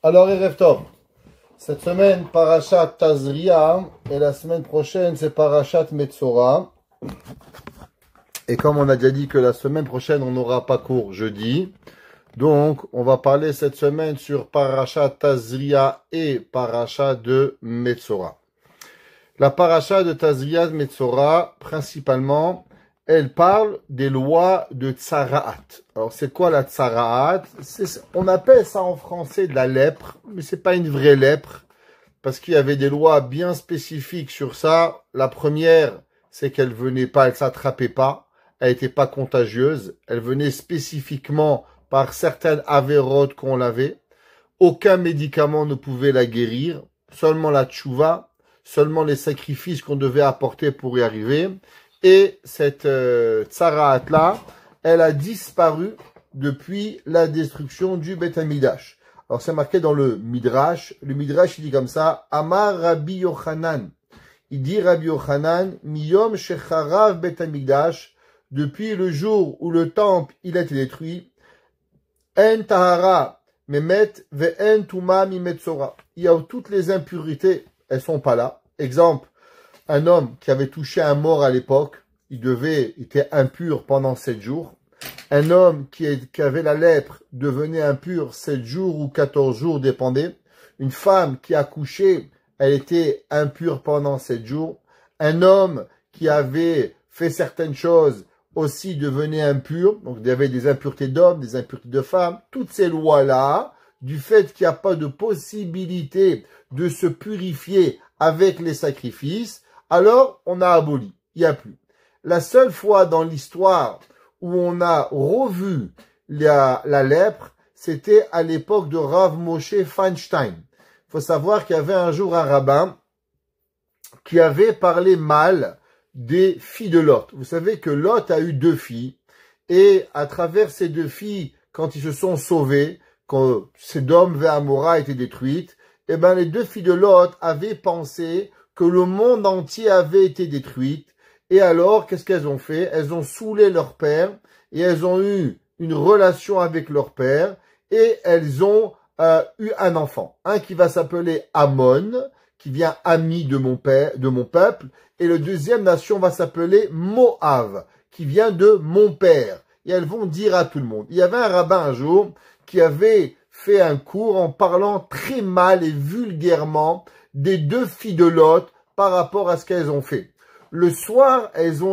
Alors, Erev Tov, cette semaine, Parashat Tazria, et la semaine prochaine, c'est Parashat Metzora. Et comme on a déjà dit que la semaine prochaine, on n'aura pas cours jeudi, donc on va parler cette semaine sur Parashat Tazria et Parashat de Metzora. La Parashat de Tazria de Metzora, principalement, elle parle des lois de Tsara'at. Alors, c'est quoi la Tsara'at? On appelle ça en français de la lèpre, mais c'est pas une vraie lèpre, parce qu'il y avait des lois bien spécifiques sur ça. La première, c'est qu'elle venait pas, elle s'attrapait pas, elle était pas contagieuse, elle venait spécifiquement par certaines avérotes qu'on l'avait. Aucun médicament ne pouvait la guérir, seulement la tchouva, seulement les sacrifices qu'on devait apporter pour y arriver. Et cette Tsara'at-là, elle a disparu depuis la destruction du Beth Amidash. Alors c'est marqué dans le Midrash. Le Midrash, il dit comme ça, Amar Rabbi Yochanan. Il dit Rabbi Yochanan, Miyom Shecharav Beth Amidash, depuis le jour où le temple il a été détruit, En Tahara Memet Ve'en Tuma Mimetzora. Il y a toutes les impurités, elles sont pas là. Exemple, un homme qui avait touché un mort à l'époque, il était impur pendant 7 jours. Un homme qui avait la lèpre devenait impur 7 jours ou 14 jours, dépendait. Une femme qui a couché, elle était impure pendant 7 jours. Un homme qui avait fait certaines choses aussi devenait impur. Donc il y avait des impuretés d'hommes, des impuretés de femmes. Toutes ces lois-là, du fait qu'il n'y a pas de possibilité de se purifier avec les sacrifices, alors on a aboli, il n'y a plus. La seule fois dans l'histoire où on a revu la lèpre, c'était à l'époque de Rav Moshe Feinstein. Il faut savoir qu'il y avait un jour un rabbin qui avait parlé mal des filles de Lot. Vous savez que Lot a eu 2 filles, et à travers ces 2 filles, quand ils se sont sauvés, quand Sodome et Amora a été détruite, eh ben les 2 filles de Lot avaient pensé que le monde entier avait été détruit. Et alors, qu'est-ce qu'elles ont fait? Elles ont saoulé leur père et elles ont eu une relation avec leur père et elles ont eu un enfant. Un qui va s'appeler Ammon, qui vient ami de mon peuple, et le deuxième nation va s'appeler Moav, qui vient de mon père. Et elles vont dire à tout le monde. Il y avait un rabbin un jour qui avait fait un cours en parlant très mal et vulgairement des 2 filles de Lot par rapport à ce qu'elles ont fait. Le soir,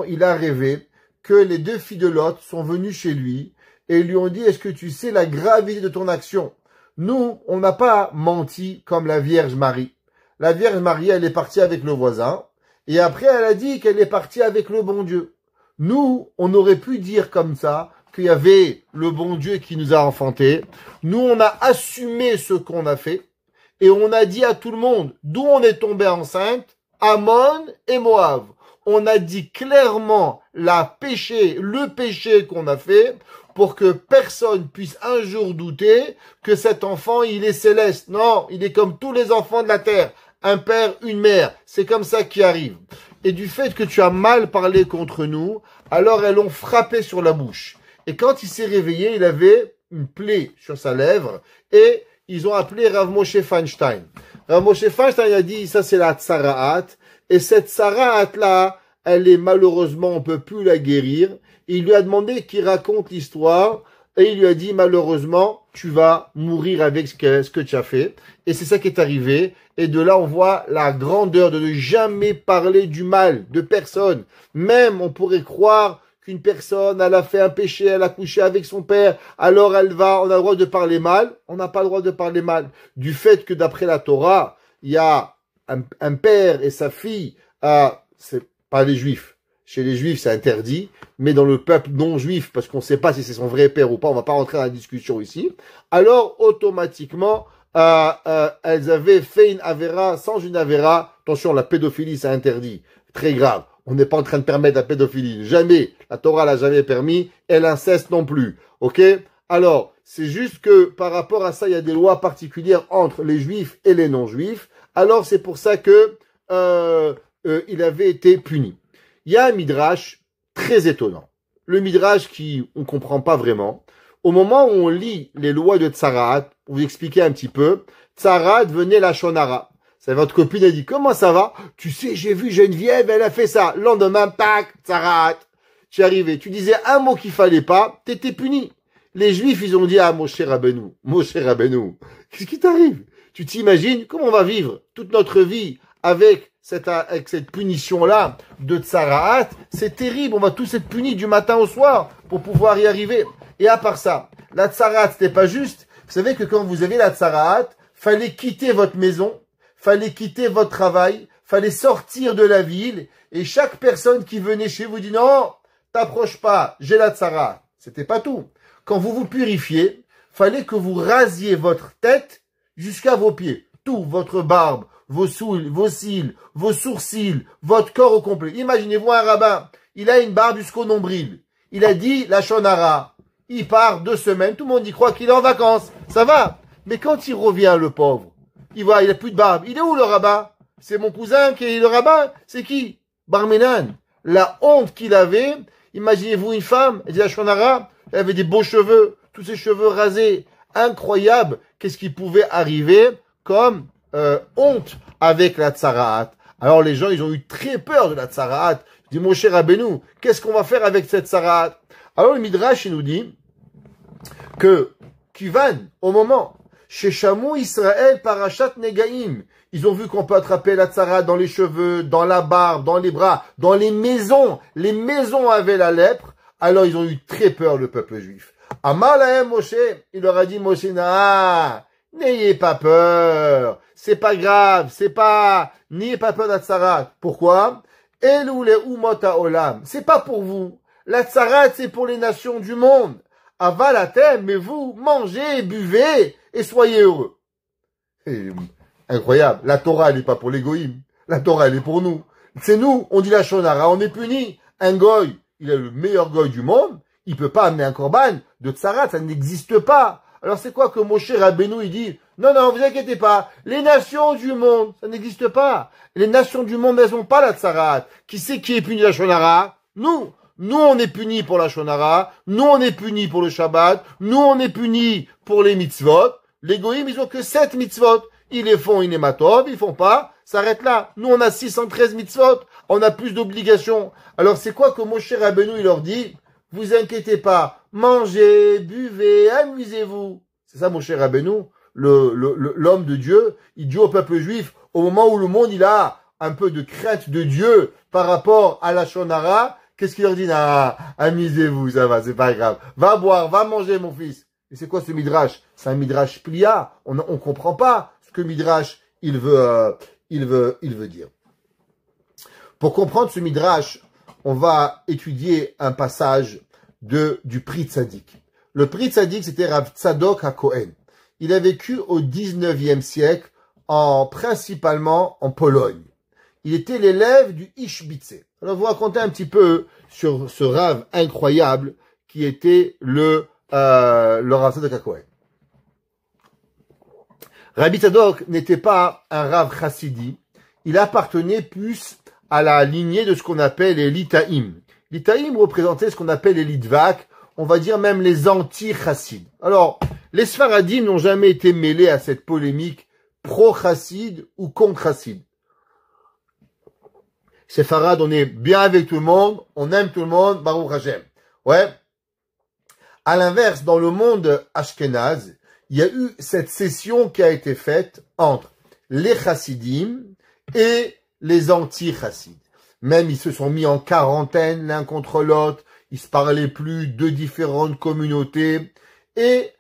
il a rêvé que les 2 filles de Lot sont venues chez lui et lui ont dit, est-ce que tu sais la gravité de ton action? Nous, on n'a pas menti comme la Vierge Marie. La Vierge Marie, elle est partie avec le voisin et après, elle a dit qu'elle est partie avec le bon Dieu. Nous, on aurait pu dire comme ça qu'il y avait le bon Dieu qui nous a enfantés. Nous, on a assumé ce qu'on a fait. Et on a dit à tout le monde d'où on est tombé enceinte, Ammon et Moab. On a dit clairement le péché qu'on a fait pour que personne puisse un jour douter que cet enfant, il est céleste. Non, il est comme tous les enfants de la terre. Un père, une mère. C'est comme ça qui arrive. Et du fait que tu as mal parlé contre nous, alors elles l'ont frappé sur la bouche. Et quand il s'est réveillé, il avait une plaie sur sa lèvre et ils ont appelé Rav Moshe Feinstein. Rav Moshe Feinstein a dit, ça c'est la Tsara'at, et cette Tsara'at-là, elle est malheureusement, on peut plus la guérir. Il lui a demandé qu'il raconte l'histoire, et il lui a dit, malheureusement, tu vas mourir avec ce que tu as fait. Et c'est ça qui est arrivé. Et de là, on voit la grandeur de ne jamais parler du mal de personne. Même, on pourrait croire qu'une personne, elle a fait un péché, elle a couché avec son père, alors on a le droit de parler mal. On n'a pas le droit de parler mal. Du fait que d'après la Torah, il y a un père et sa fille, c'est pas les juifs. Chez les juifs, c'est interdit, mais dans le peuple non juif, parce qu'on ne sait pas si c'est son vrai père ou pas, on va pas rentrer dans la discussion ici, alors automatiquement, elles avaient fait une avéra sans une avéra. Attention, la pédophilie, c'est interdit. Très grave. On n'est pas en train de permettre la pédophilie. Jamais. La Torah l'a jamais permis. Et l'inceste non plus. Ok? Alors, c'est juste que par rapport à ça, il y a des lois particulières entre les juifs et les non-juifs. Alors, c'est pour ça que il avait été puni. Il y a un midrash très étonnant. Le midrash on comprend pas vraiment. Au moment où on lit les lois de Tsara'at, pour vous expliquer un petit peu, Tsarat venait la Shonara. C'est votre copine, elle dit, comment ça va? Tu sais, j'ai vu Geneviève, elle a fait ça. Lendemain, tac, Tsarat. Tu es arrivé, tu disais un mot qu'il fallait pas, t'étais puni. Les Juifs, ils ont dit, ah, Moshe Rabbeinu, qu'est-ce qui t'arrive? Tu t'imagines comment on va vivre toute notre vie avec cette punition-là de Tsaraat? C'est terrible, on va tous être punis du matin au soir pour pouvoir y arriver. Et à part ça, la Tsaraat, c'était pas juste. Vous savez que quand vous avez la Tsaraat, fallait quitter votre maison, fallait quitter votre travail, fallait sortir de la ville, et chaque personne qui venait chez vous dit non, t'approche pas, j'ai la Tsaraat. C'était pas tout. Quand vous vous purifiez, fallait que vous rasiez votre tête jusqu'à vos pieds. Tout, votre barbe, vos cils, vos sourcils, votre corps au complet. Imaginez-vous un rabbin, il a une barbe jusqu'au nombril. Il a dit la shonara. Il part 2 semaines, tout le monde y croit qu'il est en vacances. Ça va. Mais quand il revient, le pauvre, il voit, il a plus de barbe. Il est où le rabbin? C'est mon cousin qui est le rabbin? C'est qui? Barménan. La honte qu'il avait. Imaginez-vous une femme, elle dit la shonara, elle avait des beaux cheveux, tous ses cheveux rasés. Incroyable. Qu'est-ce qui pouvait arriver comme honte avec la tsaraat? Alors les gens, ils ont eu très peur de la tsaraat. Ils disent, mon cher Rabbeinu, qu'est-ce qu'on va faire avec cette tsaraat? Alors le Midrash, il nous dit que Kivan, au moment, chez Shamou Israël Parashat Negaim, ils ont vu qu'on peut attraper la tsaraat dans les cheveux, dans la barbe, dans les bras, dans les maisons. Les maisons avaient la lèpre. Alors ils ont eu très peur, le peuple juif. Amar lahem Moshe, il leur a dit, Moshe, n'ayez pas peur, c'est pas grave, n'ayez pas peur de la tsarat. Pourquoi? Elou le umot haolam, c'est pas pour vous. La tsarat, c'est pour les nations du monde. Avalatem, mais vous, mangez, buvez, et soyez heureux. Et, incroyable, la Torah, elle est pas pour les goïms. La Torah, elle est pour nous. C'est nous, on dit la shonara, on est punis. Un goy, il est le meilleur goy du monde, il peut pas amener un korban de tsarat, ça n'existe pas. Alors c'est quoi que Moshe Rabbeinu, il dit, non, vous inquiétez pas, les nations du monde, ça n'existe pas. Les nations du monde, elles n'ont pas la tsarat. Qui c'est qui est puni la shonara? Nous. Nous, on est punis pour la shonara. Nous, on est punis pour le Shabbat. Nous, on est punis pour les mitzvot. Les goïms, ils ont que 7 mitzvot. Ils les font inématov, ils font pas, s'arrête là. Nous, on a 613 mitzvot. On a plus d'obligations. Alors, c'est quoi que Moshe Rabbeinu, il leur dit? Vous inquiétez pas. Mangez, buvez, amusez-vous. C'est ça, Moshe Rabbeinu, l'homme de Dieu. Il dit au peuple juif, au moment où le monde, il a un peu de crainte de Dieu par rapport à la shonara, qu'est-ce qu'il leur dit? Ah, amusez-vous, ça va, c'est pas grave. Va boire, va manger, mon fils. Et c'est quoi ce midrash? C'est un midrash plia. On comprend pas ce que midrash, il veut dire. Pour comprendre ce midrash, on va étudier un passage du Pri Tzadik. Le Pri Tzadik, c'était Rav Tzadok HaKohen. Il a vécu au 19e siècle, principalement en Pologne. Il était l'élève du Ishbitze. Alors, je vais vous raconter un petit peu sur ce Rav incroyable qui était le Rav Tzadok HaKohen. Rabbi Tzadok n'était pas un Rav chassidi. Il appartenait plus à la lignée de ce qu'on appelle les Litaïm. Litaïm représentait ce qu'on appelle les Litvak, on va dire même les anti-chassides. Alors, les Sfaradim n'ont jamais été mêlés à cette polémique pro-chassid ou contre-chassid. Séfarad, on est bien avec tout le monde, on aime tout le monde, Baruch Hashem. Ouais. À l'inverse, dans le monde ashkénaze, il y a eu cette session qui a été faite entre les chassidim et les anti-chassides. Même ils se sont mis en quarantaine l'un contre l'autre, ils se parlaient plus de différentes communautés, et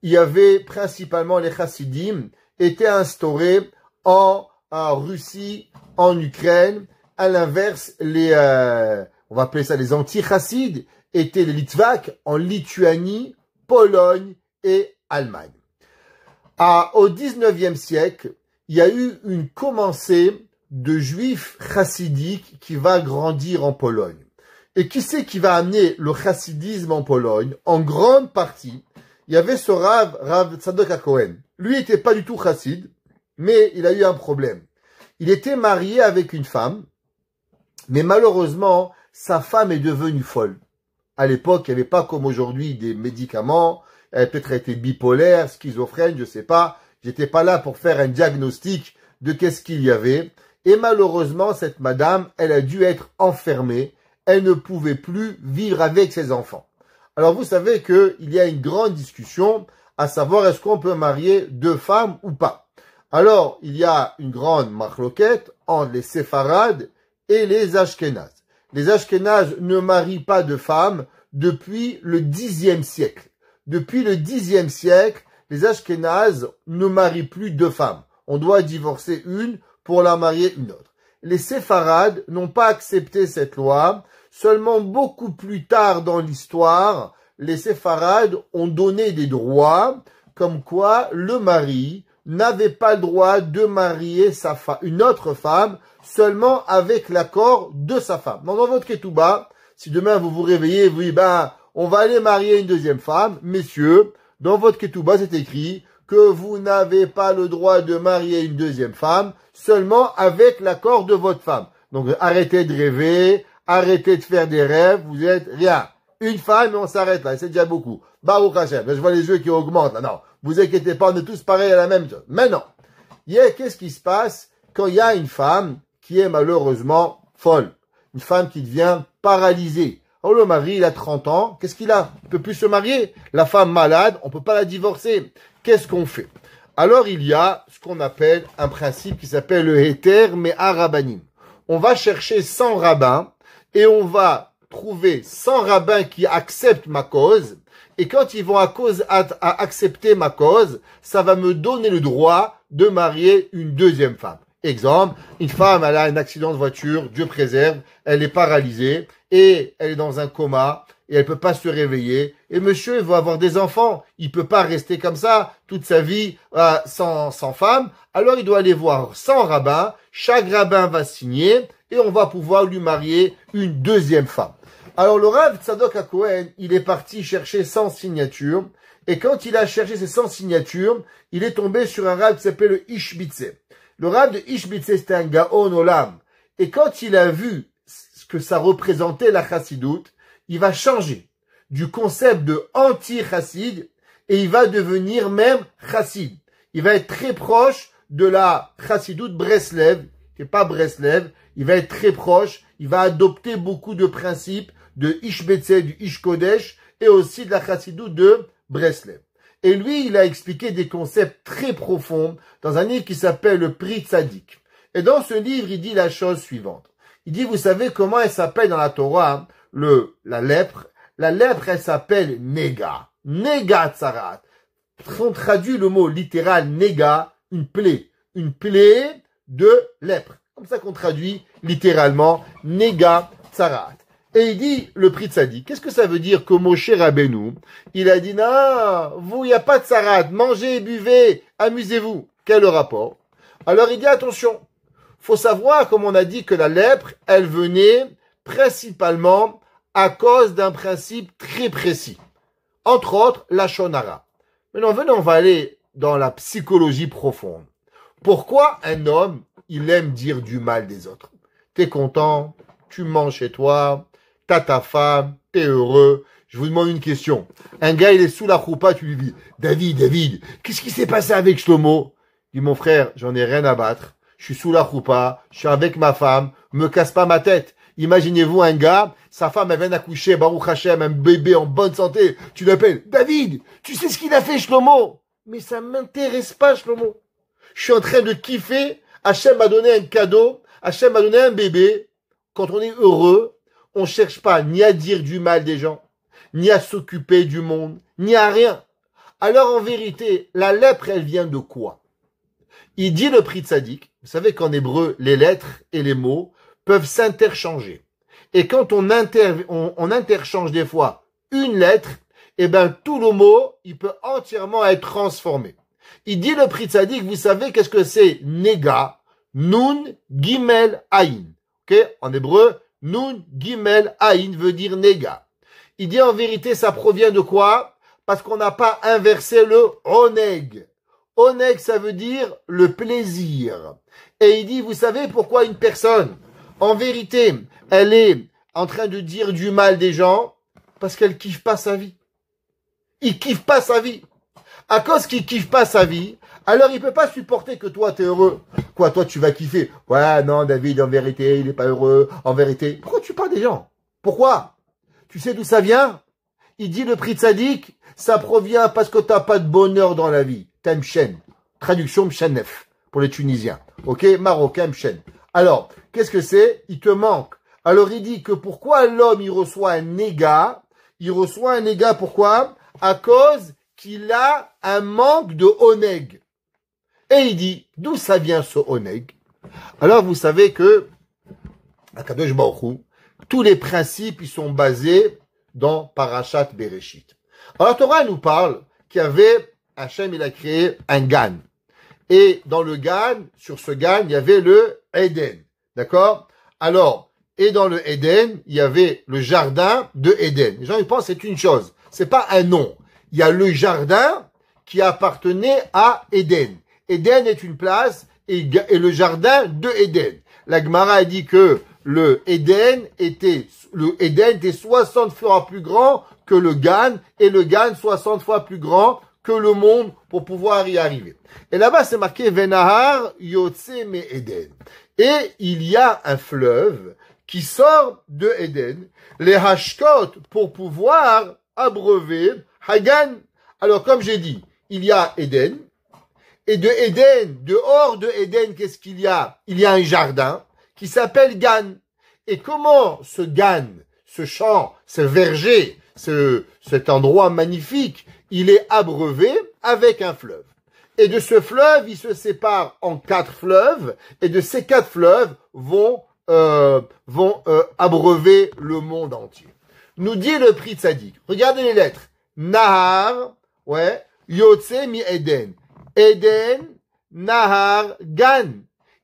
il y avait principalement les chassidim étaient instaurés en Russie, en Ukraine. À l'inverse, on va appeler ça les anti-chassides, étaient les Litvaks en Lituanie, Pologne et Allemagne. Au 19e siècle, il y a eu une commencée de juifs chassidiques qui va grandir en Pologne. Et qui c'est qui va amener le chassidisme en Pologne? En grande partie, il y avait ce Rav Tzadok HaKohen. Lui n'était pas du tout chassid, mais il a eu un problème. Il était marié avec une femme, mais malheureusement, sa femme est devenue folle. À l'époque, il n'y avait pas comme aujourd'hui des médicaments, Elle a peut-être été bipolaire, schizophrène, je sais pas. J'étais pas là pour faire un diagnostic de qu'est-ce qu'il y avait. Et malheureusement, cette madame, elle a dû être enfermée. Elle ne pouvait plus vivre avec ses enfants. Alors vous savez qu'il y a une grande discussion à savoir est-ce qu'on peut marier deux femmes ou pas. Alors, il y a une grande marloquette entre les séfarades et les ashkénazes. Les ashkénazes ne marient pas de femmes depuis le Xe siècle. Depuis le Xe siècle, les ashkénazes ne marient plus deux femmes. On doit divorcer une pour la marier une autre. Les séfarades n'ont pas accepté cette loi. Seulement beaucoup plus tard dans l'histoire, les séfarades ont donné des droits comme quoi le mari n'avait pas le droit de marier une autre femme seulement avec l'accord de sa femme. Donc dans votre ketouba, si demain vous vous réveillez et vous dites, on va aller marier une deuxième femme, messieurs, dans votre ketouba c'est écrit que vous n'avez pas le droit de marier une deuxième femme seulement avec l'accord de votre femme. Donc arrêtez de rêver, arrêtez de faire des rêves, vous êtes rien. Une femme et on s'arrête là, c'est déjà beaucoup. Baruch Hashem, là je vois les yeux qui augmentent là, non. Vous inquiétez pas, on est tous pareils à la même chose. Mais non. Qu'est-ce qui se passe quand il y a une femme qui est malheureusement folle? Une femme qui devient paralysée. Oh, le mari, il a 30 ans, qu'est-ce qu'il a? Il peut plus se marier. La femme malade, on peut pas la divorcer. Qu'est-ce qu'on fait? Alors il y a ce qu'on appelle un principe qui s'appelle le Heter Me'ar Rabbanim. On va chercher 100 rabbins et on va trouver 100 rabbins qui acceptent ma cause. Et quand ils vont accepter ma cause, ça va me donner le droit de marier une deuxième femme. Exemple, une femme, elle a un accident de voiture, Dieu préserve, elle est paralysée et elle est dans un coma et elle peut pas se réveiller. Et monsieur, il va avoir des enfants, il peut pas rester comme ça toute sa vie sans femme. Alors il doit aller voir 100 rabbins, chaque rabbin va signer et on va pouvoir lui marier une deuxième femme. Alors le Rav Tzadok HaKohen, il est parti chercher 100 signatures, et quand il a cherché ces 100 signatures, il est tombé sur un Rav qui s'appelle le Ishbitze. Le Rav de Ishbitze, c'était un Gaon Olam, et quand il a vu ce que ça représentait la Chassidoute, il va changer du concept de anti-Chassid, et il va devenir même Chassid. Il va être très proche de la Chassidoute Breslev, qui n'est pas Breslev, il va être très proche, il va adopter beaucoup de principes de Ishbitze, du Ish Kodesh, et aussi de la Chassidoute de Breslev. Et lui, il a expliqué des concepts très profonds dans un livre qui s'appelle le Pri Tzadik. Et dans ce livre, il dit la chose suivante. Il dit, vous savez comment elle s'appelle dans la Torah, la lèpre? La lèpre, elle s'appelle Nega. Nega Tzarat. On traduit le mot littéral Nega, une plaie de lèpre. Comme ça qu'on traduit littéralement Nega Tzarat. Et il dit, le Pri Tzadik, qu'est-ce que ça veut dire que Moshe Rabbeinu, il a dit, non, vous, il n'y a pas de Tzarat, mangez et buvez, amusez-vous. Quel rapport? Alors il dit, attention, faut savoir, comme on a dit, que la lèpre, elle venait principalement à cause d'un principe très précis. Entre autres, la shonara. Maintenant, venez, on va aller dans la psychologie profonde. Pourquoi un homme, il aime dire du mal des autres? T'es content, tu manges chez toi, t'as ta femme, t'es heureux. Je vous demande une question. Un gars, il est sous la choupa, tu lui dis, David, qu'est-ce qui s'est passé avec Shlomo? Il dit, mon frère, j'en ai rien à battre. Je suis sous la choupa, je suis avec ma femme, me casse pas ma tête. Imaginez-vous un gars, sa femme, elle vient d'accoucher, Baruch Hashem, un bébé en bonne santé. Tu l'appelles, David, tu sais ce qu'il a fait, Shlomo? Mais ça m'intéresse pas, Shlomo. Je suis en train de kiffer. Hashem m'a donné un cadeau. Hashem m'a donné un bébé. Quand on est heureux, on cherche pas ni à dire du mal des gens, ni à s'occuper du monde, ni à rien. Alors en vérité, la lèpre, elle vient de quoi? Il dit le Pri Tzadik. Vous savez qu'en hébreu, les lettres et les mots peuvent s'interchanger. Et quand on interchange des fois une lettre, eh ben, tout le mot, il peut entièrement être transformé. Il dit le Pri Tzadik, vous savez qu'est-ce que c'est Nega, Nun, Gimel, Aïn. Ok? En hébreu, Nun, Gimel, Aïn veut dire Nega. Il dit en vérité, ça provient de quoi? Parce qu'on n'a pas inversé le Oneg. Oneg, ça veut dire le plaisir. Et il dit, vous savez pourquoi une personne, en vérité, elle est en train de dire du mal des gens? Parce qu'elle kiffe pas sa vie. il kiffe pas sa vie. À cause qu'il kiffe pas sa vie, alors il peut pas supporter que toi t'es heureux. Quoi, toi tu vas kiffer? Ouais, non, David, en vérité, il est pas heureux. En vérité, pourquoi tu parles des gens? Pourquoi? Tu sais d'où ça vient? Il dit le prix de sadique, ça provient parce que t'as pas de bonheur dans la vie. T'as mchen. Traduction mchenef pour les Tunisiens. Ok? Marocain mchen. Alors, qu'est-ce que c'est? Il te manque. Alors il dit que pourquoi l'homme il reçoit un négat? Il reçoit un négat pourquoi? À cause qu'il a un manque de oneg. Et il dit, d'où ça vient ce oneg? Alors vous savez que, à Kadosh Baruch Hu, tous les principes, ils sont basés dans Parashat Bereshit. Alors la Torah nous parle qu'il y avait, Hachem, il a créé un Gan. Et dans le Gan, sur ce Gan, il y avait le Eden. D'accord? Alors, et dans le Eden, il y avait le jardin de Eden. Les gens, ils pensent que c'est une chose. C'est pas un nom. Il y a le jardin qui appartenait à Eden. Eden est une place et le jardin de Eden. La Gemara a dit que le Eden était 60 fois plus grand que le Gan et le Gan 60 fois plus grand que le monde pour pouvoir y arriver. Et là-bas, c'est marqué Venahar Yotse Me Eden. Et il y a un fleuve qui sort de Eden, les Hashkot, pour pouvoir abreuver Hagan. Alors, comme j'ai dit, il y a Eden. Et de Eden, dehors de Eden, qu'est-ce qu'il y a? Il y a un jardin qui s'appelle Gan. Et comment ce Gan, ce champ, ce verger, cet endroit magnifique, il est abreuvé avec un fleuve. Et de ce fleuve, il se sépare en 4 fleuves. Et de ces 4 fleuves vont abreuver le monde entier. Nous dit le prix de Sadiq. Regardez les lettres. Nahar, ouais, Yotse mi Eden. Eden, Nahar, Gan.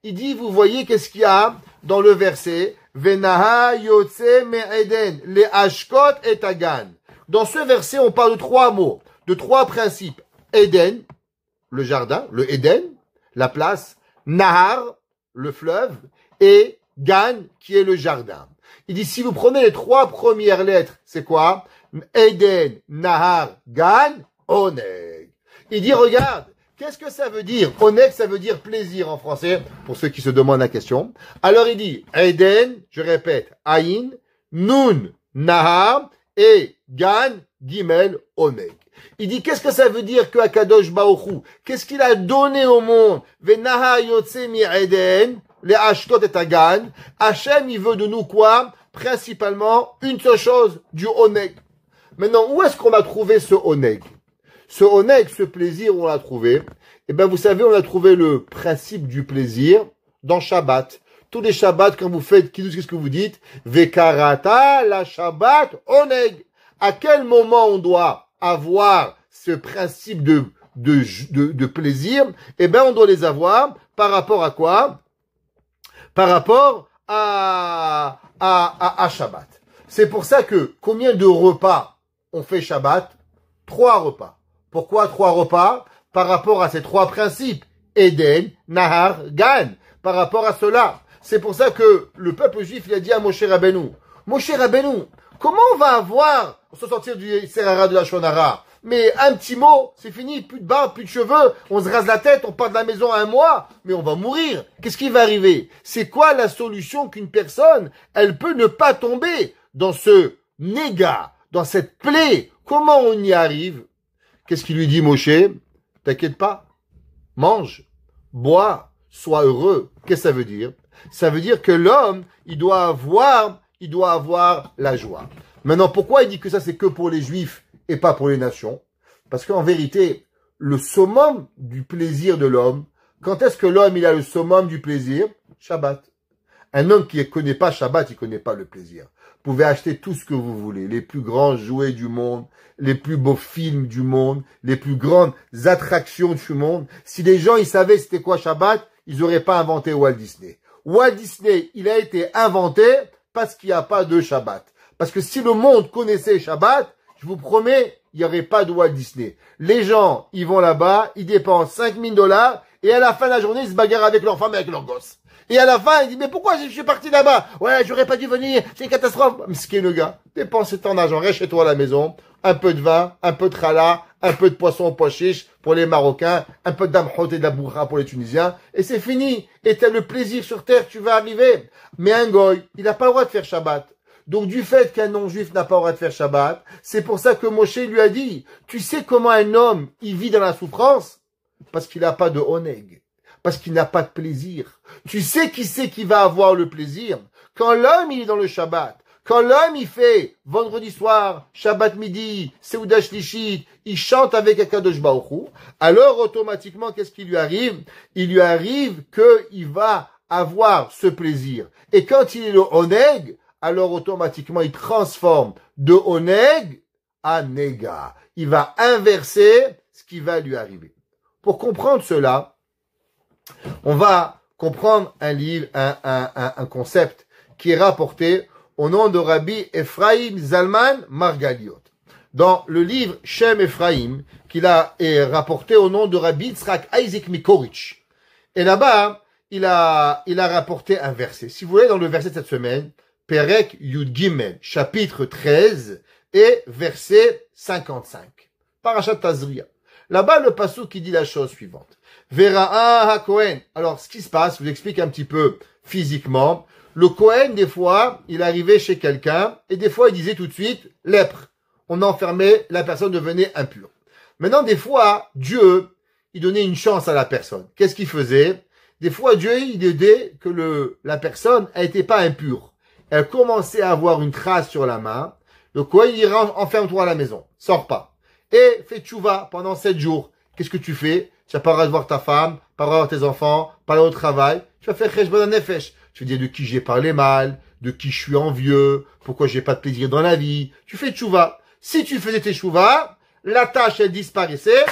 Il dit, vous voyez qu'est-ce qu'il y a dans le verset? Venaha Yotse mi Eden. Les Ashkot et Agan. Dans ce verset, on parle de 3 mots, de 3 principes. Eden, le jardin, le Eden, la place. Nahar, le fleuve. Et Gan, qui est le jardin. Il dit, si vous prenez les 3 premières lettres, c'est quoi? Eden, Nahar, Gan, Oneg. Il dit, regarde, qu'est-ce que ça veut dire? Oneg, ça veut dire plaisir en français, pour ceux qui se demandent la question. Alors il dit, Eden, je répète, Aïn, Nun, Nahar, et Gan, Gimel, Oneg. Il dit, qu'est-ce que ça veut dire que Akadosh Baruch Hu, qu'est-ce qu'il a donné au monde? Venaha Yotse mi Eden, les Ashkot et Agan. Hachem, il veut de nous quoi? Principalement, une seule chose, du Oneg. Maintenant, où est-ce qu'on a trouvé ce Oneg? Ce Oneg, ce plaisir, on l'a trouvé. Eh bien, vous savez, on a trouvé le principe du plaisir dans Shabbat. Tous les Shabbats, quand vous faites, qu'est-ce que vous dites? Vekarata, la Shabbat, Oneg. À quel moment on doit avoir ce principe de plaisir? Eh bien, on doit les avoir par rapport à quoi? Par rapport à Shabbat. C'est pour ça que combien de repas on fait Shabbat? 3 repas. Pourquoi 3 repas? Par rapport à ces 3 principes. Eden, Nahar, Gan. Par rapport à cela. C'est pour ça que le peuple juif, il a dit à Moshe Rabbeinu, Moshe Rabbeinu, comment on va avoir, on se sortir du Serara de la Shonara? Mais un petit mot, c'est fini, plus de barbe, plus de cheveux, on se rase la tête, on part de la maison 1 mois, mais on va mourir. Qu'est-ce qui va arriver? C'est quoi la solution qu'une personne, elle peut ne pas tomber dans ce négat, dans cette plaie? Comment on y arrive? Qu'est-ce qu'il lui dit Moshe? T'inquiète pas, mange, bois, sois heureux. Qu'est-ce que ça veut dire? Ça veut dire que l'homme, il doit avoir la joie. Maintenant, pourquoi il dit que ça c'est que pour les juifs et pas pour les nations? Parce qu'en vérité, le summum du plaisir de l'homme, quand est-ce que l'homme il a le summum du plaisir? Shabbat. Un homme qui ne connaît pas Shabbat, il ne connaît pas le plaisir. Vous pouvez acheter tout ce que vous voulez, les plus grands jouets du monde, les plus beaux films du monde, les plus grandes attractions du monde. Si les gens ils savaient c'était quoi Shabbat, ils n'auraient pas inventé Walt Disney. Walt Disney, il a été inventé parce qu'il n'y a pas de Shabbat. Parce que si le monde connaissait Shabbat, je vous promets, il n'y aurait pas de Walt Disney. Les gens, ils vont là-bas, ils dépensent $5 000 et à la fin de la journée, ils se bagarrent avec leur femme et avec leurs gosses. Et à la fin, il dit, mais pourquoi je suis parti là-bas? Ouais, j'aurais pas dû venir, c'est une catastrophe. Mais ce qui est le gars, dépense ton argent, reste chez toi à la maison, un peu de vin, un peu de challah, un peu de poisson au pois chiche pour les Marocains, un peu d'amhot et de la bourra pour les Tunisiens, et c'est fini. Et t'as le plaisir sur terre, tu vas arriver. Mais un goy, il n'a pas le droit de faire Shabbat. Donc du fait qu'un non-juif n'a pas le droit de faire Shabbat, c'est pour ça que Moshe lui a dit, tu sais comment un homme, il vit dans la souffrance? Parce qu'il n'a pas de oneg. Parce qu'il n'a pas de plaisir. Tu sais qui c'est qui va avoir le plaisir? Quand l'homme il est dans le Shabbat, quand l'homme il fait vendredi soir, Shabbat midi, Seuda Shlishit, il chante avec Akadosh Baruch Hu, alors automatiquement qu'est-ce qui lui arrive? Il lui arrive qu'il va avoir ce plaisir. Et quand il est le oneg, alors automatiquement il transforme de oneg à nega. Il va inverser ce qui va lui arriver. Pour comprendre cela, on va comprendre un livre, un concept qui est rapporté au nom de Rabbi Ephraim Zalman Margaliot. Dans le livre Shem Ephraim, est rapporté au nom de Rabbi Yitzhak Isaac Mikorich. Et là-bas, il a rapporté un verset. Si vous voulez, dans le verset de cette semaine, Perek Yud Gimel, chapitre 13 et verset 55. Parashat Tazria. Là-bas, le passage qui dit la chose suivante. Vera'a ha-Kohen. Alors, ce qui se passe, je vous explique un petit peu physiquement. Le Kohen, des fois, il arrivait chez quelqu'un, et des fois, il disait tout de suite, lèpre. On enfermait, la personne devenait impure. Maintenant, des fois, Dieu, il donnait une chance à la personne. Qu'est-ce qu'il faisait? Des fois, Dieu, il aidait que la personne, elle n'était pas impure. Elle commençait à avoir une trace sur la main. Le Kohen, il dit, enferme-toi à la maison. Sors pas. Et fais tchouva pendant 7 jours. Qu'est-ce que tu fais? Tu n'as pas le droit de voir ta femme, pas le droit de voir tes enfants, pas le droit au travail. Tu vas faire cheshbon nefesh. Tu vas dire de qui j'ai parlé mal, de qui je suis envieux, pourquoi j'ai pas de plaisir dans la vie. Tu fais tchouva. Si tu faisais tes tchouva, la tâche, elle disparaissait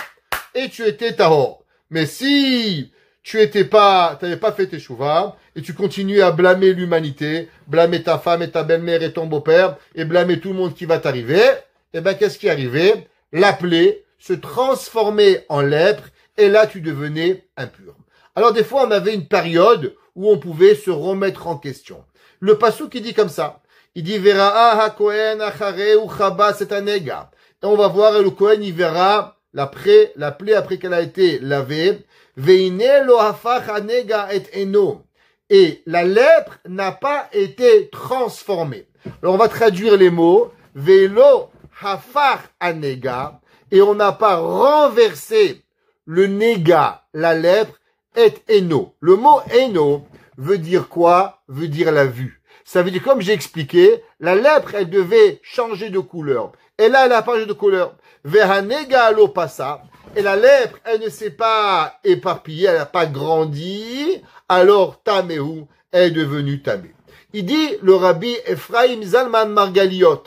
et tu étais tahor. Mais si t'avais pas fait tes tchouva et tu continuais à blâmer l'humanité, blâmer ta femme et ta belle-mère et ton beau-père et blâmer tout le monde qui va t'arriver, eh ben, qu'est-ce qui arrivait? La plaie se transformait en lèpre et là, tu devenais impur. Alors, des fois, on avait une période où on pouvait se remettre en question. Le passou qui dit comme ça. Il dit, Vera'a ha-Kohen achareu chaba setanega. Et on va voir, et le Kohen, il verra la plaie après qu'elle a été lavée. Veine lo hafach hanega et eno. Et la lèpre n'a pas été transformée. Alors, on va traduire les mots. Velo hafach hanega. Et on n'a pas renversé le néga, la lèpre, est eno. Le mot eno veut dire quoi? Veut dire la vue. Ça veut dire, comme j'ai expliqué, la lèpre, elle devait changer de couleur. Et là, elle a pas changé de couleur. Vehanega alo passa. Et la lèpre, elle ne s'est pas éparpillée, elle n'a pas grandi. Alors, Tamehu est devenu Tamé. Il dit, le rabbi Ephraim Zalman Margaliot,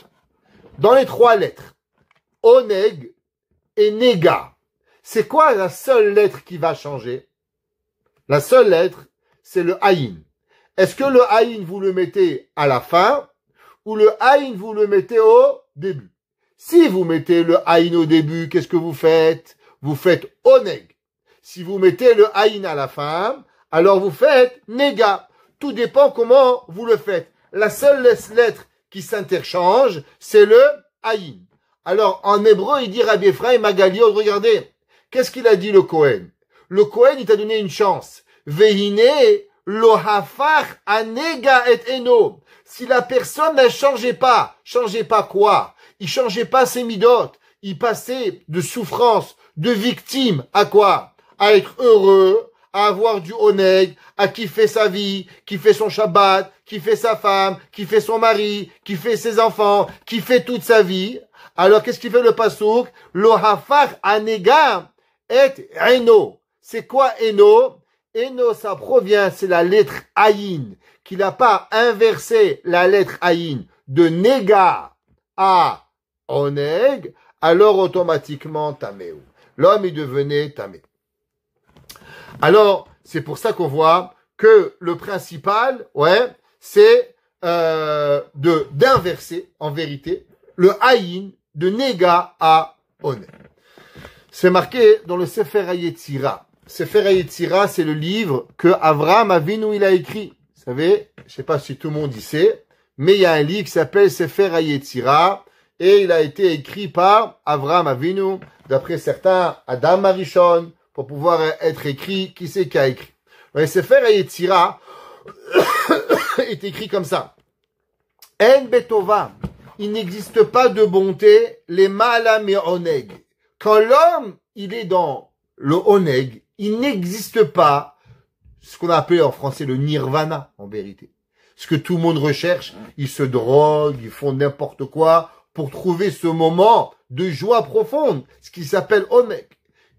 dans les 3 lettres, Oneg et Nega. C'est quoi la seule lettre qui va changer? La seule lettre, c'est le Aïn. Est-ce que le Aïn, vous le mettez à la fin ou le Aïn, vous le mettez au début? Si vous mettez le Aïn au début, qu'est-ce que vous faites? Vous faites Oneg. Si vous mettez le Aïn à la fin, alors vous faites Nega. Tout dépend comment vous le faites. La seule lettre qui s'interchange, c'est le Aïn. Alors, en hébreu, il dit Rabbi Ephraim Magaliot, regardez. Qu'est-ce qu'il a dit le Kohen? Le Kohen, il t'a donné une chance. Vehine lo hafach anega et eno. Si la personne ne changeait pas quoi? Il changeait pas ses midotes. Il passait de souffrance, de victime à quoi? À être heureux, à avoir du oneg, à kiffer sa vie, kiffer son Shabbat, kiffer sa femme, kiffer son mari, kiffer ses enfants, kiffer toute sa vie. Alors, qu'est-ce qu'il fait le pasouk? Lo hafach anega et eno. C'est quoi eno? Eno, ça provient, c'est la lettre aïn, qu'il n'a pas inversé la lettre aïn de nega à oneg, alors automatiquement taméou. L'homme, il devenait tamé. Alors, c'est pour ça qu'on voit que le principal, c'est d'inverser, en vérité, le aïn de nega à oneg. C'est marqué dans le Sefer HaYetzira. Sefer HaYetzira, c'est le livre que Avraham Avinu il a écrit. Vous savez, je sais pas si tout le monde y sait, mais il y a un livre qui s'appelle Sefer HaYetzira et il a été écrit par Avraham Avinu, d'après certains, Adam Arishon, pour pouvoir être écrit. Qui c'est qui a écrit? Le Sefer HaYetzira est écrit comme ça. En betova, il n'existe pas de bonté, les malam et oneg. Quand l'homme, il est dans le oneg, il n'existe pas ce qu'on appelle en français le nirvana, en vérité. Ce que tout le monde recherche, ils se droguent, ils font n'importe quoi pour trouver ce moment de joie profonde, ce qui s'appelle oneg.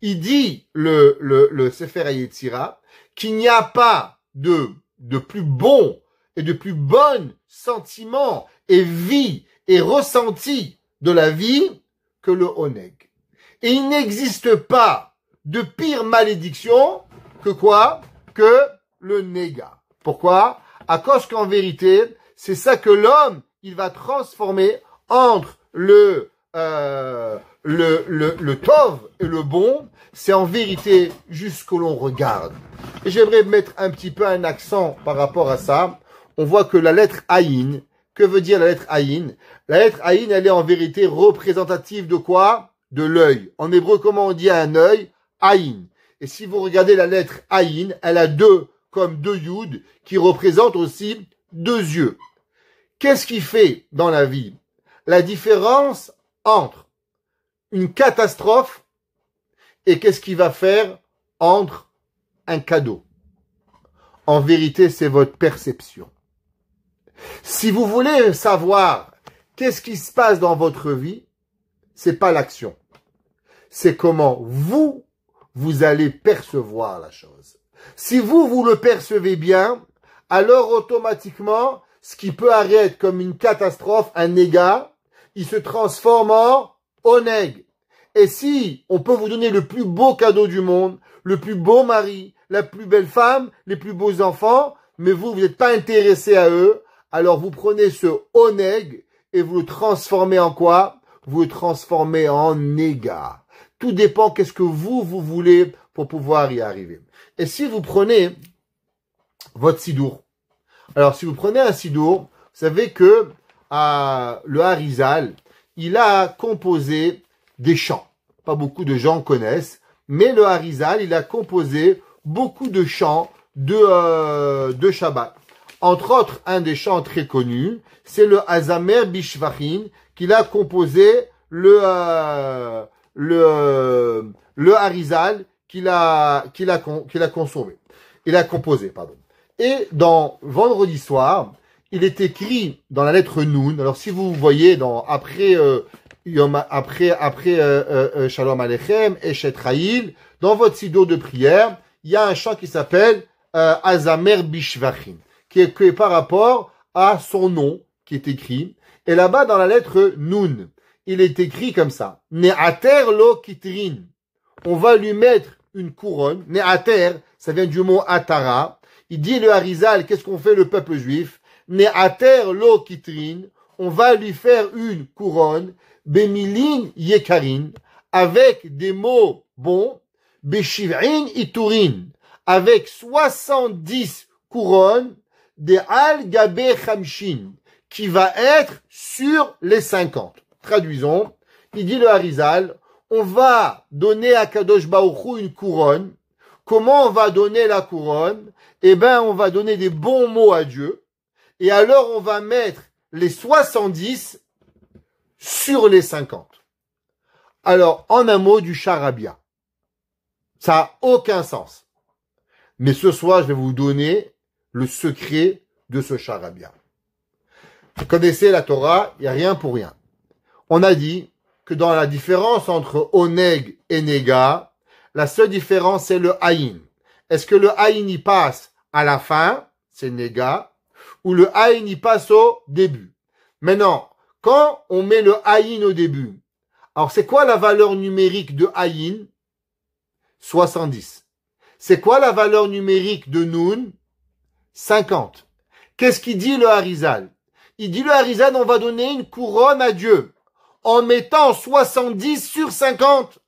Il dit, le Sefer HaYetzira, qu'il n'y a pas de plus bon et de plus bon sentiment et vie et ressenti de la vie que le oneg. Et il n'existe pas de pire malédiction que quoi? Que le néga. Pourquoi? À cause qu'en vérité, c'est ça que l'homme, il va transformer entre le tov et le bon. C'est en vérité juste que l'on regarde. Et j'aimerais mettre un petit peu un accent par rapport à ça. On voit que la lettre Aïn, que veut dire la lettre Aïn? La lettre Aïn, elle est en vérité représentative de quoi? De l'œil. En hébreu, comment on dit à un œil? Aïn. Et si vous regardez la lettre Aïn, elle a comme deux yud, qui représentent aussi deux yeux. Qu'est-ce qui fait dans la vie la différence entre une catastrophe et qu'est-ce qui va faire entre un cadeau? En vérité, c'est votre perception. Si vous voulez savoir qu'est-ce qui se passe dans votre vie, c'est pas l'action. C'est comment vous allez percevoir la chose. Si vous le percevez bien, alors automatiquement, ce qui peut arriver comme une catastrophe, un négat, il se transforme en oneg. Et si on peut vous donner le plus beau cadeau du monde, le plus beau mari, la plus belle femme, les plus beaux enfants, mais vous n'êtes pas intéressé à eux, alors vous prenez ce oneg et vous le transformez en quoi? Vous le transformez en négat. Tout dépend qu'est-ce que vous voulez pour pouvoir y arriver. Et si vous prenez votre sidour, alors si vous prenez un sidour, vous savez que le Harizal, il a composé des chants. Pas beaucoup de gens connaissent, mais le Harizal, il a composé beaucoup de chants de Shabbat. Entre autres, un des chants très connus, c'est le Azamer Bishvachin, qu'il a composé le Harizal, qu'il a composé, pardon. Et dans Vendredi soir, il est écrit dans la lettre Noun. Alors si vous voyez après Shalom Aleichem et Shetraïl, dans votre sido de prière, il y a un chant qui s'appelle Azamer Bishvachin, qui est par rapport à son nom qui est écrit. Et là-bas, dans la lettre Noun, il est écrit comme ça. Ne'ater lo kitrin. On va lui mettre une couronne. Ne'ater, ça vient du mot atara. Il dit le Harizal, qu'est-ce qu'on fait le peuple juif? Ne'ater lo kitrin. On va lui faire une couronne. Bemilin yekarin. Avec des mots bons. Beshiv'in iturin. Avec 70 couronnes. Des al gabe chamshin. Qui va être sur les 50. Traduisons. Il dit le Harizal, on va donner à Kadosh Baruch Hu une couronne. Comment on va donner la couronne? Eh ben, on va donner des bons mots à Dieu. Et alors, on va mettre les 70 sur les 50. Alors, en un mot, du charabia. Ça n'a aucun sens. Mais ce soir, je vais vous donner le secret de ce charabia. Vous connaissez la Torah, il n'y a rien pour rien. On a dit que dans la différence entre oneg et nega, la seule différence c'est le haïn. Est-ce que le haïn y passe à la fin, c'est nega, ou le haïn y passe au début? Maintenant, quand on met le haïn au début, alors c'est quoi la valeur numérique de haïn? 70. C'est quoi la valeur numérique de nun? 50. Qu'est-ce qu'il dit le Harizal? Il dit le Harizal, on va donner une couronne à Dieu en mettant 70 sur 50.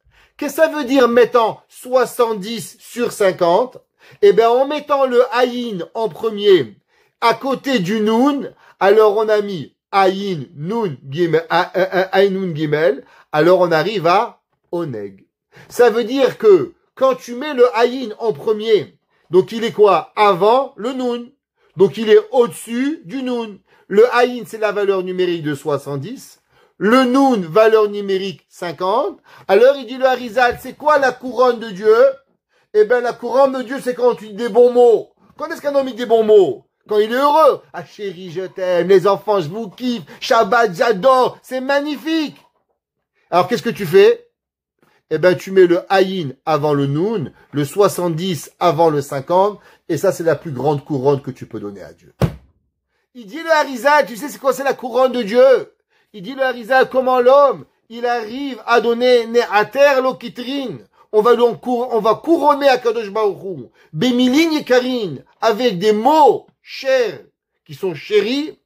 Qu'est-ce que ça veut dire mettant 70 sur 50? Eh bien, en mettant le Aïn en premier, à côté du Noun, alors on a mis Aïn, Noun, Gimel, Aïn, Noun, Gimel, alors on arrive à Oneg. Ça veut dire que quand tu mets le Aïn en premier, donc il est quoi? Avant le Noun. Donc il est au-dessus du Noun. Le Aïn, c'est la valeur numérique de 70. Le Noun, valeur numérique 50. Alors il dit le Harizal, c'est quoi la couronne de Dieu? Eh bien la couronne de Dieu, c'est quand tu dis des bons mots. Quand est-ce qu'un homme dit des bons mots? Quand il est heureux. Ah chérie, je t'aime, les enfants, je vous kiffe, Shabbat, j'adore, c'est magnifique. Alors qu'est-ce que tu fais? Eh ben, tu mets le Aïn avant le Noun, le 70 avant le 50, et ça, c'est la plus grande couronne que tu peux donner à Dieu. Il dit le Harizal, tu sais c'est quoi, c'est la couronne de Dieu? Il dit le Harizal, comment l'homme, il arrive à donner Ne'ater Lokitrin. On va couronner à Kadosh Baruch Hu, Bemilin Yekarin, avec des mots chers, qui sont chéris,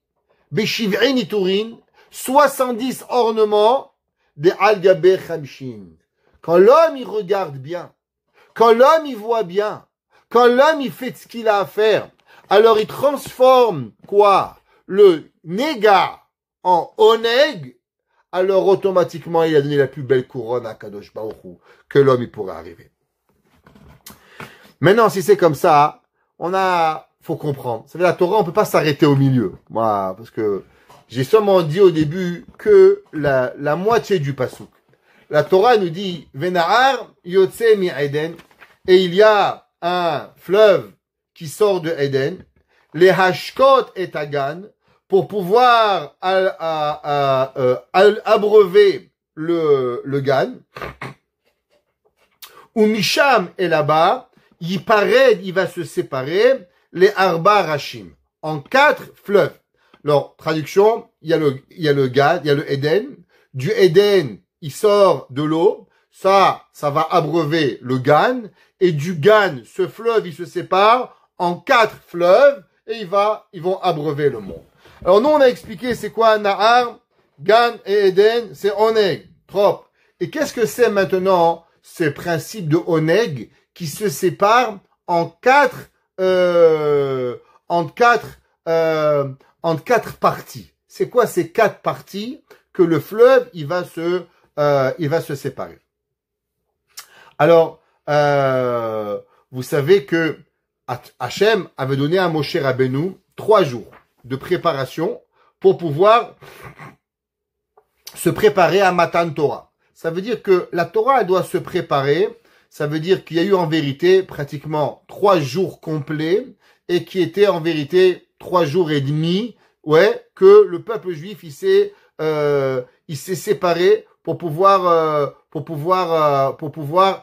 Beshiv'in Iturin, 70 ornements, des Al-Gaber Khamshin. Quand l'homme, il regarde bien, quand l'homme, il voit bien, quand l'homme, il fait ce qu'il a à faire, alors il transforme, quoi? Le Nega en Oneg, alors automatiquement, il a donné la plus belle couronne à Kadosh Baruch Hu que l'homme, il pourrait arriver. Maintenant, si c'est comme ça, faut comprendre. C'est la Torah, on peut pas s'arrêter au milieu. Moi, parce que j'ai seulement dit au début que la moitié du pasouk. La Torah nous dit, Venahar yotse mi Eden, et il y a un fleuve qui sort de Eden, les Hashkot et Agan, pour pouvoir abreuver le Gan, ou Misham est là-bas, il va se séparer, les Arba Rashim, en 4 fleuves. Alors, traduction, il y a le Gan, il y a le Eden, du Eden, il sort de l'eau, ça va abreuver le Gan, et du Gan, ce fleuve, il se sépare en 4 fleuves, et ils vont abreuver le monde. Alors nous, on a expliqué c'est quoi Nahar, Gan et Eden, c'est Oneg, trop. Et qu'est-ce que c'est maintenant, ce principe de Oneg, qui se sépare en 4 parties? C'est quoi ces 4 parties que le fleuve, il va se séparer? Alors, vous savez que Hachem avait donné à Moshe Rabbeinu 3 jours de préparation pour pouvoir se préparer à Matan Torah. Ça veut dire que la Torah, elle doit se préparer. Ça veut dire qu'il y a eu en vérité pratiquement 3 jours complets et qui étaient en vérité 3 jours et demi, que le peuple juif, il s'est séparé pour pouvoir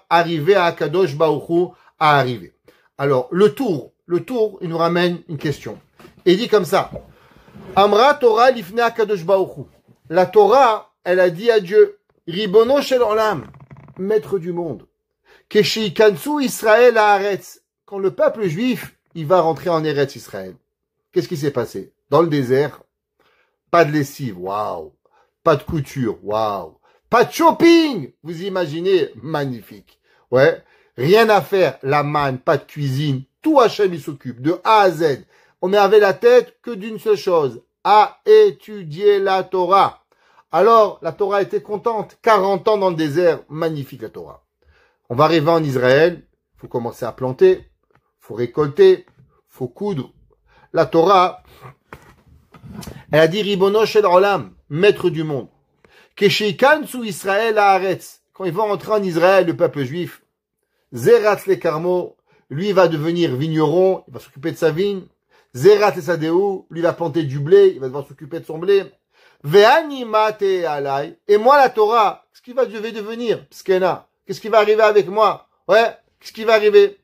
arriver à Kadosh Baruch Hu, à arriver. Alors, le tour, il nous ramène une question. Et il dit comme ça, Amra Torah lifnei Kadosh Baruch Hu. La Torah, elle a dit à Dieu, Ribono shel olam, maître du monde, Keshikansu Israël haaretz. Quand le peuple juif, il va rentrer en Eretz Israël. Qu'est-ce qui s'est passé? Dans le désert, pas de lessive, waouh. Pas de couture, waouh. Pas de shopping, vous imaginez, magnifique. Rien à faire, la manne, pas de cuisine, tout Hachem il s'occupe, de A à Z. On n'avait la tête que d'une seule chose, à étudier la Torah. Alors, la Torah était contente, 40 ans dans le désert, magnifique la Torah. On va arriver en Israël, faut commencer à planter, faut récolter, faut coudre. La Torah, elle a dit Ribono shel olam, maître du monde. Keshikansu Israël haaretz. Quand ils vont entrer en Israël, le peuple juif, Zeratz le Karmo, lui va devenir vigneron, il va s'occuper de sa vigne. Zerat le Sadeu, lui va planter du blé, il va devoir s'occuper de son blé. Ve'ani mate alai. Et moi, la Torah, qu'est-ce qui je vais devenir? Pskena. Qu'est-ce qui va arriver avec moi? Qu'est-ce qui va arriver?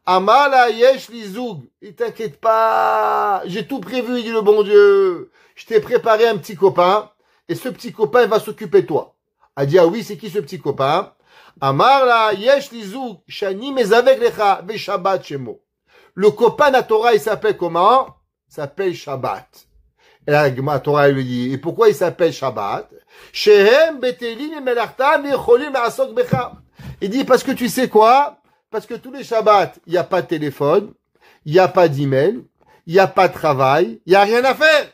Amala yesh li zoug. Il t'inquiète pas. J'ai tout prévu, il dit le bon Dieu. Je t'ai préparé un petit copain. Et ce petit copain, il va s'occuper de toi. Elle dit, ah oui, c'est qui ce petit copain? Amarla yesh li zoug. Shani mezavek lecha ve Shabbat shemo. Le copain de la Torah, il s'appelle comment? Il s'appelle Shabbat. Et la Torah, elle lui dit, et pourquoi il s'appelle Shabbat? Shehem betelim et melartam yecholim la'asok becha. Il dit, parce que tu sais quoi? Parce que tous les Shabbats, il n'y a pas de téléphone, il n'y a pas d'email, il n'y a pas de travail, il n'y a rien à faire.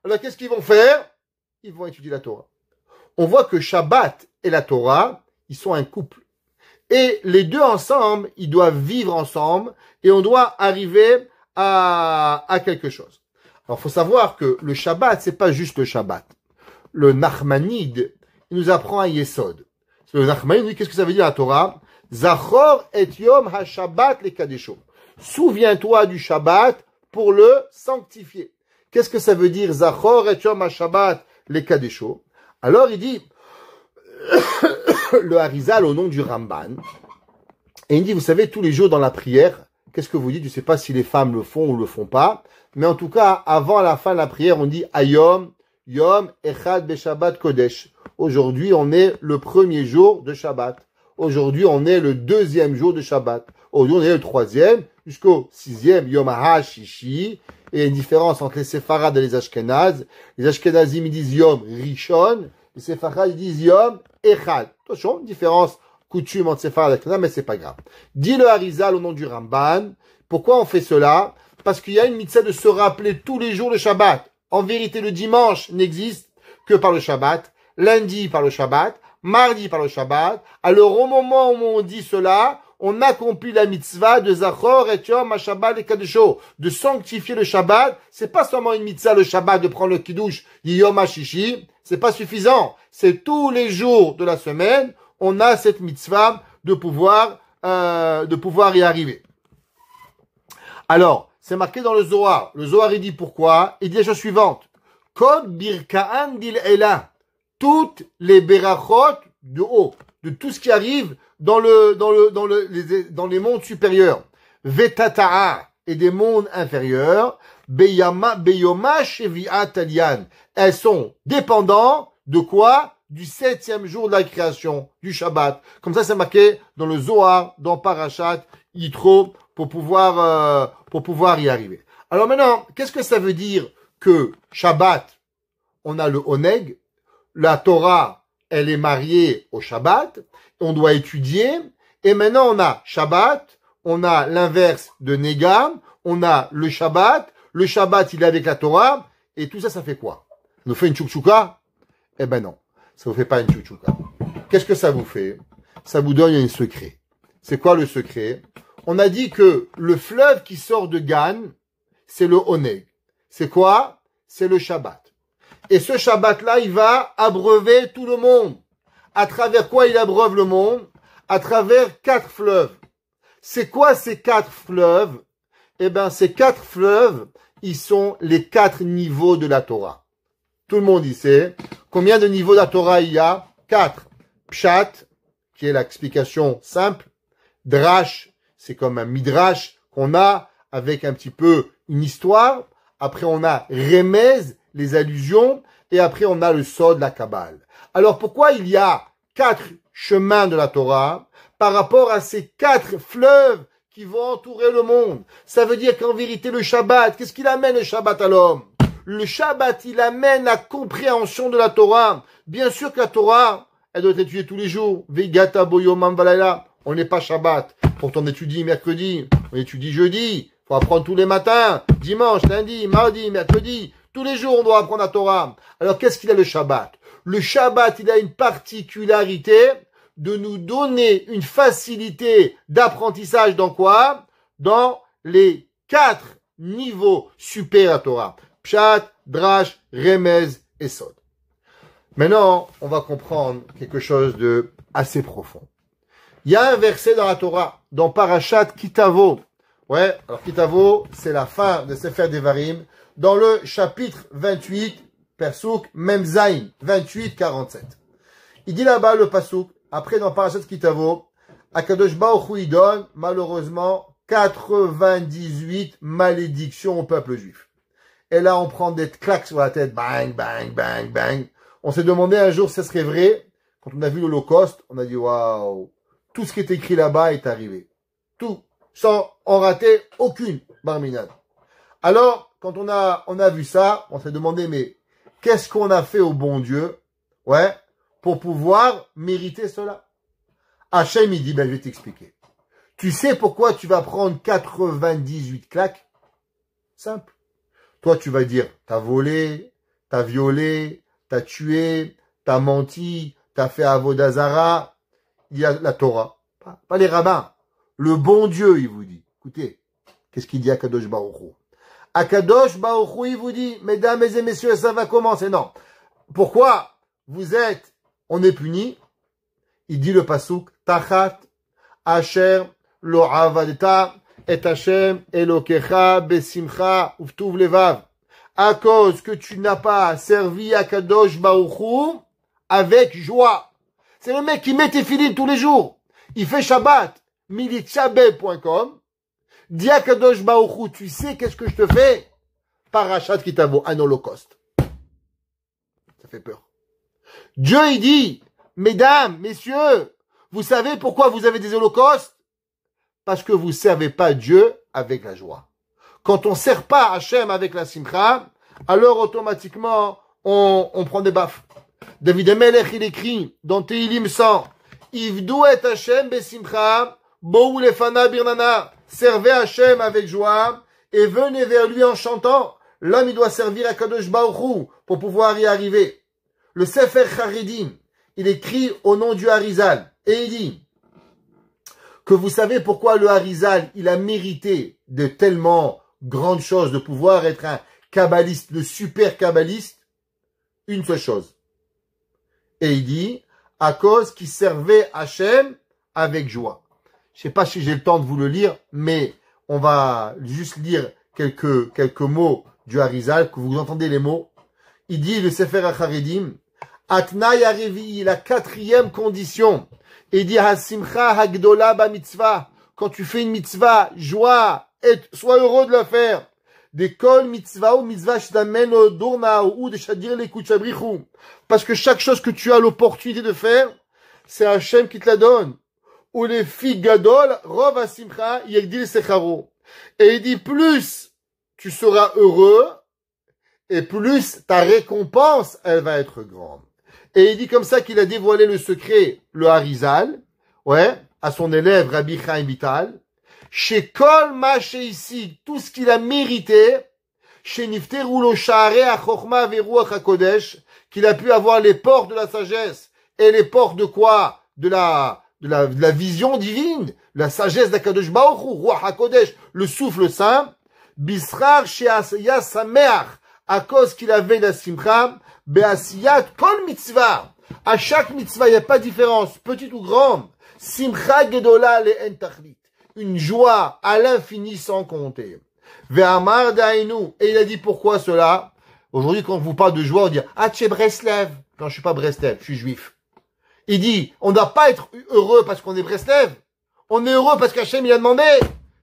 Alors qu'est-ce qu'ils vont faire? Ils vont étudier la Torah. On voit que Shabbat et la Torah, ils sont un couple. Et les deux ensemble, ils doivent vivre ensemble et on doit arriver à quelque chose. Alors, faut savoir que le Shabbat, c'est pas juste le Shabbat. Le Nachmanide, il nous apprend un Yesod. Le Nachmanide, lui, qu'est-ce que ça veut dire la Torah? Zachor et Yom HaShabbat le Kadesho. Souviens-toi du Shabbat pour le sanctifier. Qu'est-ce que ça veut dire Zachor et Yom HaShabbat le Kadesho? Alors, il dit, le Harizal au nom du Ramban, et il dit, vous savez, tous les jours dans la prière, qu'est-ce que vous dites? Je ne sais pas si les femmes le font ou le font pas, mais en tout cas, avant la fin de la prière, on dit Ayom, Yom, Echad, Beshabbat, Kodesh. Aujourd'hui, on est le premier jour de Shabbat. Aujourd'hui, on est le deuxième jour de Shabbat. Aujourd'hui, on est le troisième jusqu'au sixième, Yom HaShishi. Et il y a une différence entre les Séfarades et les Ashkenazes. Les Ashkenazim, ils disent Yom Rishon. Les Séfarades, ils disent Yom Echad. Attention, différence coutume entre Séfarades et Ashkenazes, mais c'est pas grave. Dit le Harizal au nom du Ramban. Pourquoi on fait cela? Parce qu'il y a une mitzvah de se rappeler tous les jours le Shabbat. En vérité, le dimanche n'existe que par le Shabbat. Lundi par le Shabbat. Mardi par le Shabbat. Alors au moment où on dit cela, on accomplit la mitzvah de Zachor et Yom HaShabbat et Kadesho, de sanctifier le Shabbat. C'est pas seulement une mitzvah le Shabbat de prendre le kiddush Yom HaShishi, c'est pas suffisant. C'est tous les jours de la semaine, on a cette mitzvah de pouvoir y arriver. Alors, c'est marqué dans le Zohar. Le Zohar il dit pourquoi? Il dit la chose suivante. Kol birkaan dil ela. Toutes les berachot de haut, de tout ce qui arrive dans les mondes supérieurs, Vetata'a et des mondes inférieurs, Beyoma Shevi'at Alian. Elles sont dépendantes de quoi? Du 7e jour de la création, du Shabbat. Comme ça, c'est marqué dans le Zohar, dans Parashat Yitro, pour pouvoir y arriver. Alors maintenant, qu'est-ce que ça veut dire que Shabbat, on a le Oneg, la Torah, elle est mariée au Shabbat, on doit étudier, et maintenant on a Shabbat, on a l'inverse de Nega, on a le Shabbat il est avec la Torah, et tout ça, ça fait quoi? Ça nous fait une tchouktchouka? Eh ben non, ça vous fait pas une tchouktchouka. Qu'est-ce que ça vous fait? Ça vous donne un secret. C'est quoi le secret? On a dit que le fleuve qui sort de Gan, c'est le Oneg. C'est quoi? C'est le Shabbat. Et ce Shabbat-là, il va abreuver tout le monde. À travers quoi il abreuve le monde? À travers 4 fleuves. C'est quoi ces 4 fleuves? Eh ben, ces 4 fleuves, ils sont les 4 niveaux de la Torah. Tout le monde y sait. Combien de niveaux de la Torah il y a? 4. Pshat, qui est l'explication simple. Drash, c'est comme un midrash qu'on a avec un petit peu une histoire. Après, on a Remez, les allusions, et après, on a le Sod, la Kabbale. Alors, pourquoi il y a 4 chemins de la Torah par rapport à ces 4 fleuves qui vont entourer le monde? Ça veut dire qu'en vérité, le Shabbat, qu'est-ce qu'il amène le Shabbat à l'homme? Le Shabbat, il amène la compréhension de la Torah. Bien sûr que la Torah, elle doit être étudiée tous les jours. Vegata boyomam valayla. On n'est pas Shabbat. Pourtant, on étudie mercredi, on étudie jeudi. Faut apprendre tous les matins, dimanche, lundi, mardi, mercredi. Tous les jours, on doit apprendre la Torah. Alors, qu'est-ce qu'il a le Shabbat? Le Shabbat, il a une particularité de nous donner une facilité d'apprentissage dans quoi? Dans les 4 niveaux supérieurs à la Torah. Pshat, Drash, Remez et Sod. Maintenant, on va comprendre quelque chose de assez profond. Il y a un verset dans la Torah, dans Parashat Kitavo. Ouais, alors Kitavo, c'est la fin de Sefer Devarim, dans le chapitre 28, Persouk Memzaïn, 28-47. Il dit là-bas le Passouk, après dans Parashat Kitavo, Akadosh Baruch Hu il donne, malheureusement, 98 malédictions au peuple juif. Et là, on prend des claques sur la tête, bang, bang, bang, bang. On s'est demandé un jour si ça serait vrai. Quand on a vu l'Holocauste, on a dit, waouh, tout ce qui est écrit là-bas est arrivé. Tout. Sans en rater aucune barminade. Alors, quand on a vu ça, on s'est demandé, mais qu'est-ce qu'on a fait au bon Dieu, ouais, pour pouvoir mériter cela? Hachem, il dit, ben, je vais t'expliquer. Tu sais pourquoi tu vas prendre 98 claques? Simple. Toi, tu vas dire, t'as volé, t'as violé, t'as tué, t'as menti, t'as fait avodazara. Il y a la Torah. Pas les rabbins. Le bon Dieu, il vous dit. Écoutez, qu'est-ce qu'il dit à Kadosh Baruch Hu? Akadosh Baruch Hu, il vous dit, mesdames et messieurs, ça va commencer. Non. Pourquoi on est puni? Il dit le pasouk, Tachat, Asher, Lo Avadta, et Hashem, Elokecha, Besimcha, Uftuv Levav. À cause que tu n'as pas servi à Kadosh Baruch Hu avec joie. C'est le mec qui met tes filines tous les jours. Il fait Shabbat, militchabel.com. Dis à Kadosh Baruch Hu, tu sais qu'est-ce que je te fais? Parachat Kitavo, un holocauste. Ça fait peur. Dieu, il dit, mesdames, messieurs, vous savez pourquoi vous avez des holocaustes? Parce que vous ne servez pas Dieu avec la joie. Quand on ne sert pas Hachem avec la simcha, alors automatiquement, on prend des baffes. David Amelech, il écrit dans Tehilim 100, Ivdu et Hachem besimcha, bo'u lefana birnana. Servez Hachem avec joie et venez vers lui en chantant. L'homme, il doit servir à Kadosh Baruch Hu pour pouvoir y arriver. Le Sefer Charedim, il écrit au nom du Harizal et il dit que vous savez pourquoi le Harizal, il a mérité de tellement grandes choses, de pouvoir être un kabbaliste, le super kabbaliste. Une seule chose. Et il dit, à cause qu'il servait Hachem avec joie. Je sais pas si j'ai le temps de vous le lire, mais on va juste lire quelques mots du Harizal, que vous entendez les mots. Il dit, le Sefer HaCharedim, Atnai Arevi, la quatrième condition. Et il dit, Hasimcha Hagdola Ba Mitzvah. Quand tu fais une mitzvah, joie, sois heureux de la faire. Des kol mitzvah ou mitzvah shdamen dorna ou de shadir l'écoute shabrichou. Parce que chaque chose que tu as l'opportunité de faire, c'est Hachem qui te la donne. Ou les filles gadol, rov asimcha, yegdil secharo. Et il dit, plus tu seras heureux, et plus ta récompense, elle va être grande. Et il dit comme ça qu'il a dévoilé le secret, le Harizal, ouais, à son élève Rabbi Chaim Vital, chez Kol Maché ici, tout ce qu'il a mérité, chez Nifteru lo Sha'arei HaChochma veRuach HaKodesh, qu'il a pu avoir les portes de la sagesse, et les portes de quoi? De la vision divine, la sagesse d'Akadosh Baruch Hu, Ruach HaKodesh, le souffle saint, Bisrar she'asya sameach, à cause qu'il avait la simcha, be'asiyat kol mitzvah. À chaque mitzvah, il n'y a pas de différence, petite ou grande. Simcha gedola le'en tachlit. Une joie à l'infini sans compter. Ve'amar da'inu. Et il a dit pourquoi cela? Aujourd'hui, quand on vous parle de joie, on dit, ah, tu es Breslev. Non, je suis pas Breslev, je suis juif. Il dit, on ne doit pas être heureux parce qu'on est Breslev. On est heureux parce qu'Hachem, il a demandé.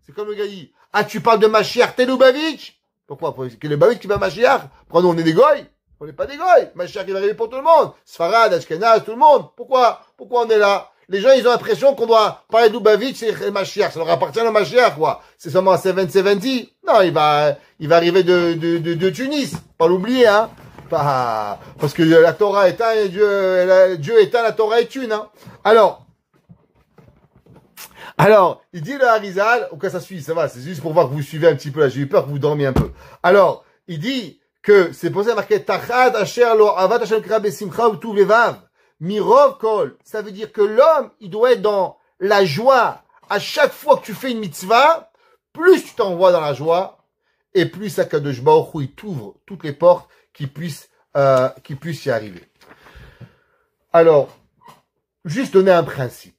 C'est comme le gars dit, ah, tu parles de Mashiach, t'es Lubavitch. Pourquoi? Parce que le Lubavitch qui va Mashiach. Prenons, on est des goy. On n'est pas des goy. Mashiach, il va arriver pour tout le monde. Sfarad, Ashkenaz, tout le monde. Pourquoi on est là? Les gens, ils ont l'impression qu'on doit parler de Lubavitch et le Mashiach. Ça leur appartient le Mashiach, quoi. C'est seulement à 770. Non, il va arriver de Tunis. Pas l'oublier, hein. Parce que la Torah est un et Dieu est un, la Torah est une, hein. Alors, il dit le Harizal, au cas ça suit, ça va, c'est juste pour voir que vous suivez un petit peu là, j'ai eu peur que vous dormiez un peu. Alors, il dit que c'est pour ça marqué Tachad Asher Lo Avat Hashem Kra Besimcha Utuv Levav. Mirov Kol, ça veut dire que l'homme, il doit être dans la joie. À chaque fois que tu fais une mitzvah, plus tu t'envoies dans la joie, et plus Akadosh Baruch Hu, il t'ouvre toutes les portes qui puissent y arriver. Alors, juste donner un principe.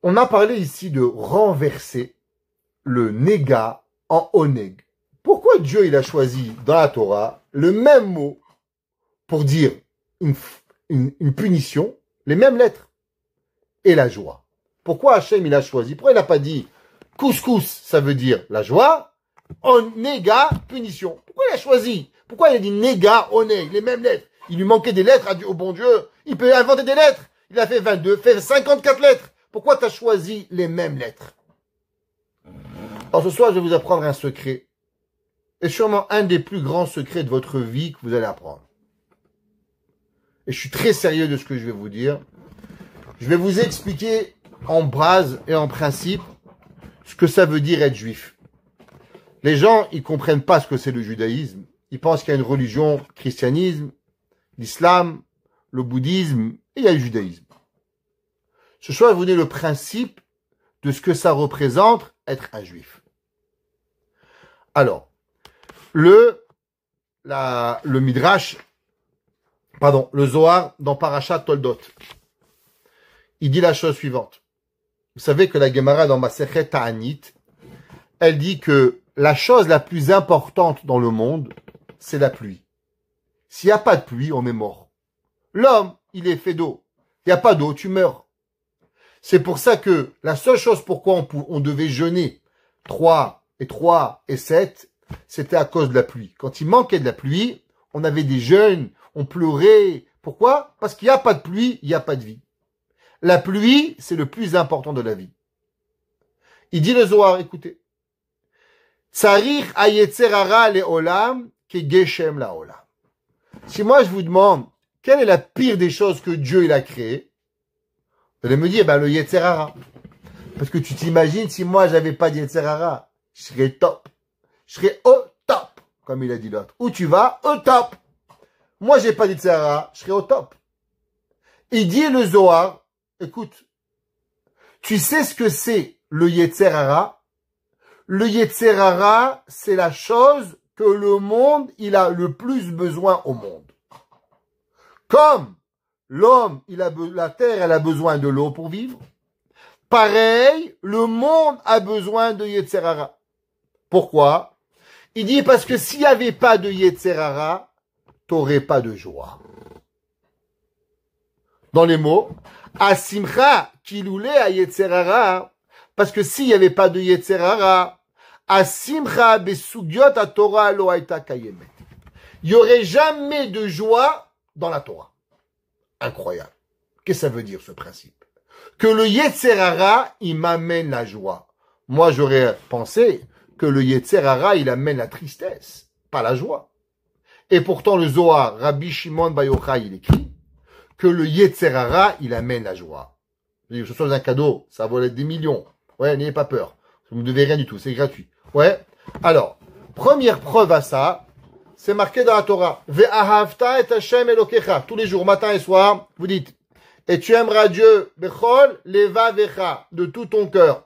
On a parlé ici de renverser le néga en oneg. Pourquoi Dieu il a choisi dans la Torah le même mot pour dire une punition, les mêmes lettres, et la joie? Pourquoi Hachem il a choisi? Pourquoi il n'a pas dit couscous, ça veut dire la joie, onega, punition? Pourquoi il a choisi? Pourquoi il a dit néga, oneg, les mêmes lettres? Il lui manquait des lettres au bon Dieu. Il peut inventer des lettres. Il a fait 22, fait 54 lettres. Pourquoi tu as choisi les mêmes lettres? Alors ce soir, je vais vous apprendre un secret. Et sûrement un des plus grands secrets de votre vie que vous allez apprendre. Et je suis très sérieux de ce que je vais vous dire. Je vais vous expliquer en base et en principe ce que ça veut dire être juif. Les gens, ils comprennent pas ce que c'est le judaïsme. Ils pensent qu'il y a une religion, le christianisme, l'islam, le bouddhisme, et il y a le judaïsme. Ce soir, je vais vous donner le principe de ce que ça représente être un juif. Alors, le Midrash, le Zohar dans Parashat Toldot, il dit la chose suivante. Vous savez que la Gemara dans Masechet Ta'anit, elle dit que la chose la plus importante dans le monde, c'est la pluie. S'il n'y a pas de pluie, on est mort. L'homme, il est fait d'eau. Il n'y a pas d'eau, tu meurs. C'est pour ça que la seule chose pourquoi on devait jeûner 3 et 7, c'était à cause de la pluie. Quand il manquait de la pluie, on avait des jeûnes, on pleurait. Pourquoi? Parce qu'il n'y a pas de pluie, il n'y a pas de vie. La pluie, c'est le plus important de la vie. Il dit le Zohar, écoutez. Tsarich hayetzerara le'olam ke geshem la'olam. Si moi je vous demande, quelle est la pire des choses que Dieu il a créées? Vous allez me dire, le yetzerara. Parce que tu t'imagines, si moi j'avais pas de yetzerara, je serais top. Je serais au top, comme il a dit l'autre. Où tu vas? Au top. Moi j'ai pas de yetzerara, je serais au top. Il dit le Zohar, écoute, tu sais ce que c'est le yetzerara? Le yetzerara, c'est la chose que le monde, il a le plus besoin au monde. Comme l'homme, la terre, elle a besoin de l'eau pour vivre. Pareil, le monde a besoin de yetzerara. Pourquoi? Il dit parce que s'il n'y avait pas de yetzerara, t'aurais pas de joie. Dans les mots, asimcha kiloulé a yetzerara, parce que s'il n'y avait pas de yetzerara, asimcha besugyot a Torah lo haïta kayemet. Il n'y aurait jamais de joie dans la Torah. Incroyable. Qu'est-ce que ça veut dire ce principe? Que le yetzerara, il m'amène la joie. Moi, j'aurais pensé que le yetzerara, il amène la tristesse, pas la joie. Et pourtant, le Zohar, Rabbi Shimon Bar Yochai, il écrit que le yetzerara, il amène la joie. Je dis, ce soit un cadeau, ça vaut des millions. Ouais, n'ayez pas peur. Vous ne devez rien du tout, c'est gratuit. Ouais. Alors, première preuve à ça, c'est marqué dans la Torah. Ve'ahavta et Hashem Elokecha. Tous les jours, matin et soir, vous dites, et tu aimeras Dieu, bechol levavecha, de tout ton cœur.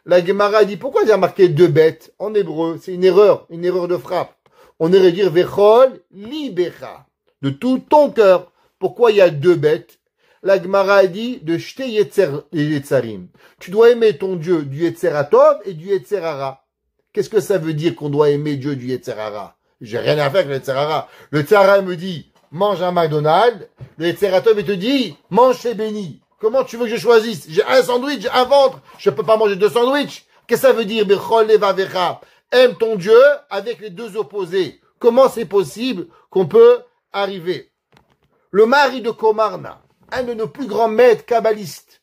La Gemara dit, pourquoi il y a marqué 2 bêtes en hébreu? C'est une erreur de frappe. On aurait dire vechol libecha, de tout ton cœur. Pourquoi il y a 2 bêtes? La Gemara dit de jeter yetzarim. Tu dois aimer ton Dieu du yetzeratov et du yetzerara. Qu'est-ce que ça veut dire qu'on doit aimer Dieu du yetzerara? J'ai rien à faire avec le yetzerara. Le yetzerara me dit, mange un McDonald's. Le yetzeratov, il te dit, mange chez Béni. Comment tu veux que je choisisse? J'ai un sandwich, j'ai un ventre. Je peux pas manger 2 sandwichs. Qu'est-ce que ça veut dire? Bechol levavecha. Aime ton Dieu avec les 2 opposés. Comment c'est possible qu'on peut arriver? Le mari de Komarna, un de nos plus grands maîtres kabbalistes,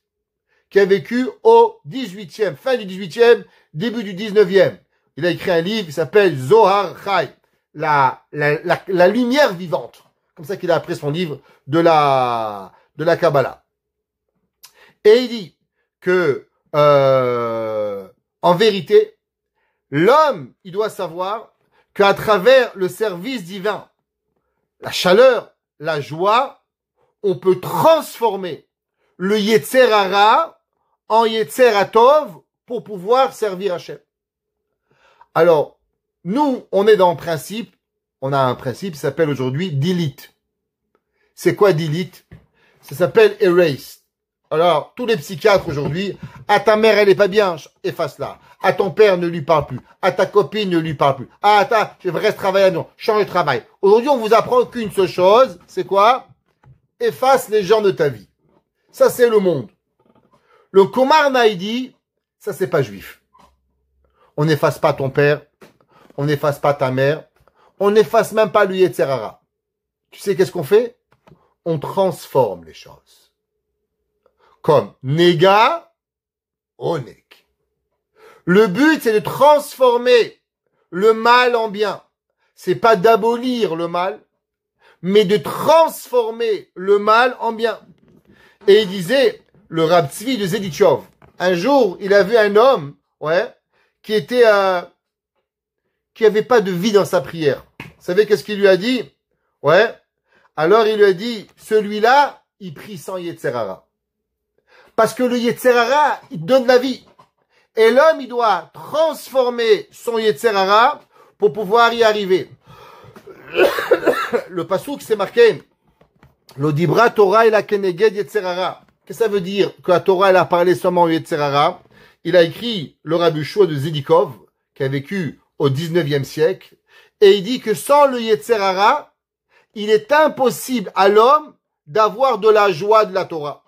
qui a vécu au 18e, fin du 18e, début du 19e. Il a écrit un livre qui s'appelle Zohar Chai, la lumière vivante. Comme ça qu'il a appris son livre de la Kabbalah. Et il dit que, en vérité, l'homme, il doit savoir qu'à travers le service divin, la chaleur, la joie, on peut transformer le yetzerara en yetzeratov pour pouvoir servir Hachem. Alors, nous, on est dans le principe, on a un principe qui s'appelle aujourd'hui delete. C'est quoi delete? Ça s'appelle erase. Alors, tous les psychiatres aujourd'hui, à ta mère, elle est pas bien, efface-la. À ton père, ne lui parle plus. À ta copine, ne lui parle plus. Je reste travailler à non, change de travail. Aujourd'hui, on vous apprend qu'une seule chose, c'est quoi? Efface les gens de ta vie. Ça, c'est le monde. Le Komar Naïdi, ça, c'est pas juif. On n'efface pas ton père, on n'efface pas ta mère, on n'efface même pas le Yetzerara. Tu sais qu'est-ce qu'on fait? On transforme les choses. Comme Nega, Onek. Le but, c'est de transformer le mal en bien. C'est pas d'abolir le mal, mais de transformer le mal en bien. Et il disait, le Rab Tzvi de Zedichov, un jour, il a vu un homme, ouais, qui était, qui avait pas de vie dans sa prière. Vous savez qu'est-ce qu'il lui a dit? Ouais. Alors il lui a dit, celui-là, il prie sans Yetzer Hara. Parce que le Yetzer Hara, il donne la vie. Et l'homme, il doit transformer son Yetzer Hara pour pouvoir y arriver. Le pasouk, c'est marqué, l'odibra Torah et la keneged Yetzer Hara. Qu'est-ce que ça veut dire que la Torah, elle a parlé seulement au Yetzer Hara? Il a écrit le Rabbi Shua de Zedikov, qui a vécu au 19e siècle, et il dit que sans le Yetzer Hara, il est impossible à l'homme d'avoir de la joie de la Torah.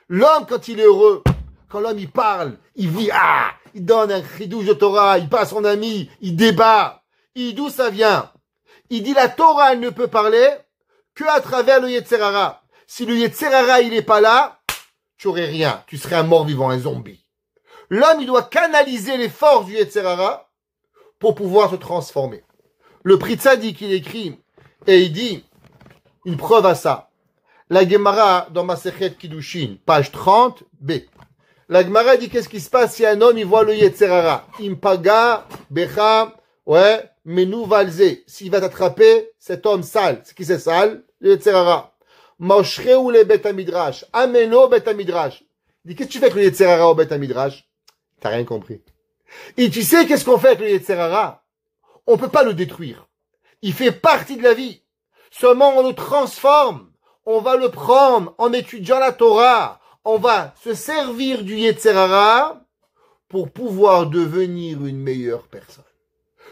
L'homme, quand il est heureux, quand l'homme il parle, il vit, il donne un chidouche de Torah, il passe son ami, il débat. Il dit d'où ça vient? Il dit la Torah, elle ne peut parler que à travers le Yetzer Hara. Si le Yetzer Hara, il est pas là, tu aurais rien. Tu serais un mort-vivant, un zombie. L'homme, il doit canaliser les forces du Yetzer Hara pour pouvoir se transformer. Le Pri Tzadik, il écrit, et il dit, une preuve à ça. La Gemara, dans Masechet Kiddushin, page 30b. La Gemara dit qu'est-ce qui se passe si un homme, il voit le Yetzer Hara. Impaga, Becha, ouais, Menou Valze. S'il va t'attraper, cet homme sale. C'est qui c'est sale? Le Yetzer Hara. Moshreu le Bet HaMidrash. Ameno Bet HaMidrash. Il dit, qu'est-ce que tu fais avec le Yetzer Hara au Bet HaMidrash? T'as rien compris. Et tu sais qu'est-ce qu'on fait avec le Yetzer Hara? On peut pas le détruire. Il fait partie de la vie. Seulement on le transforme. On va le prendre en étudiant la Torah. On va se servir du Yetzer Hara pour pouvoir devenir une meilleure personne.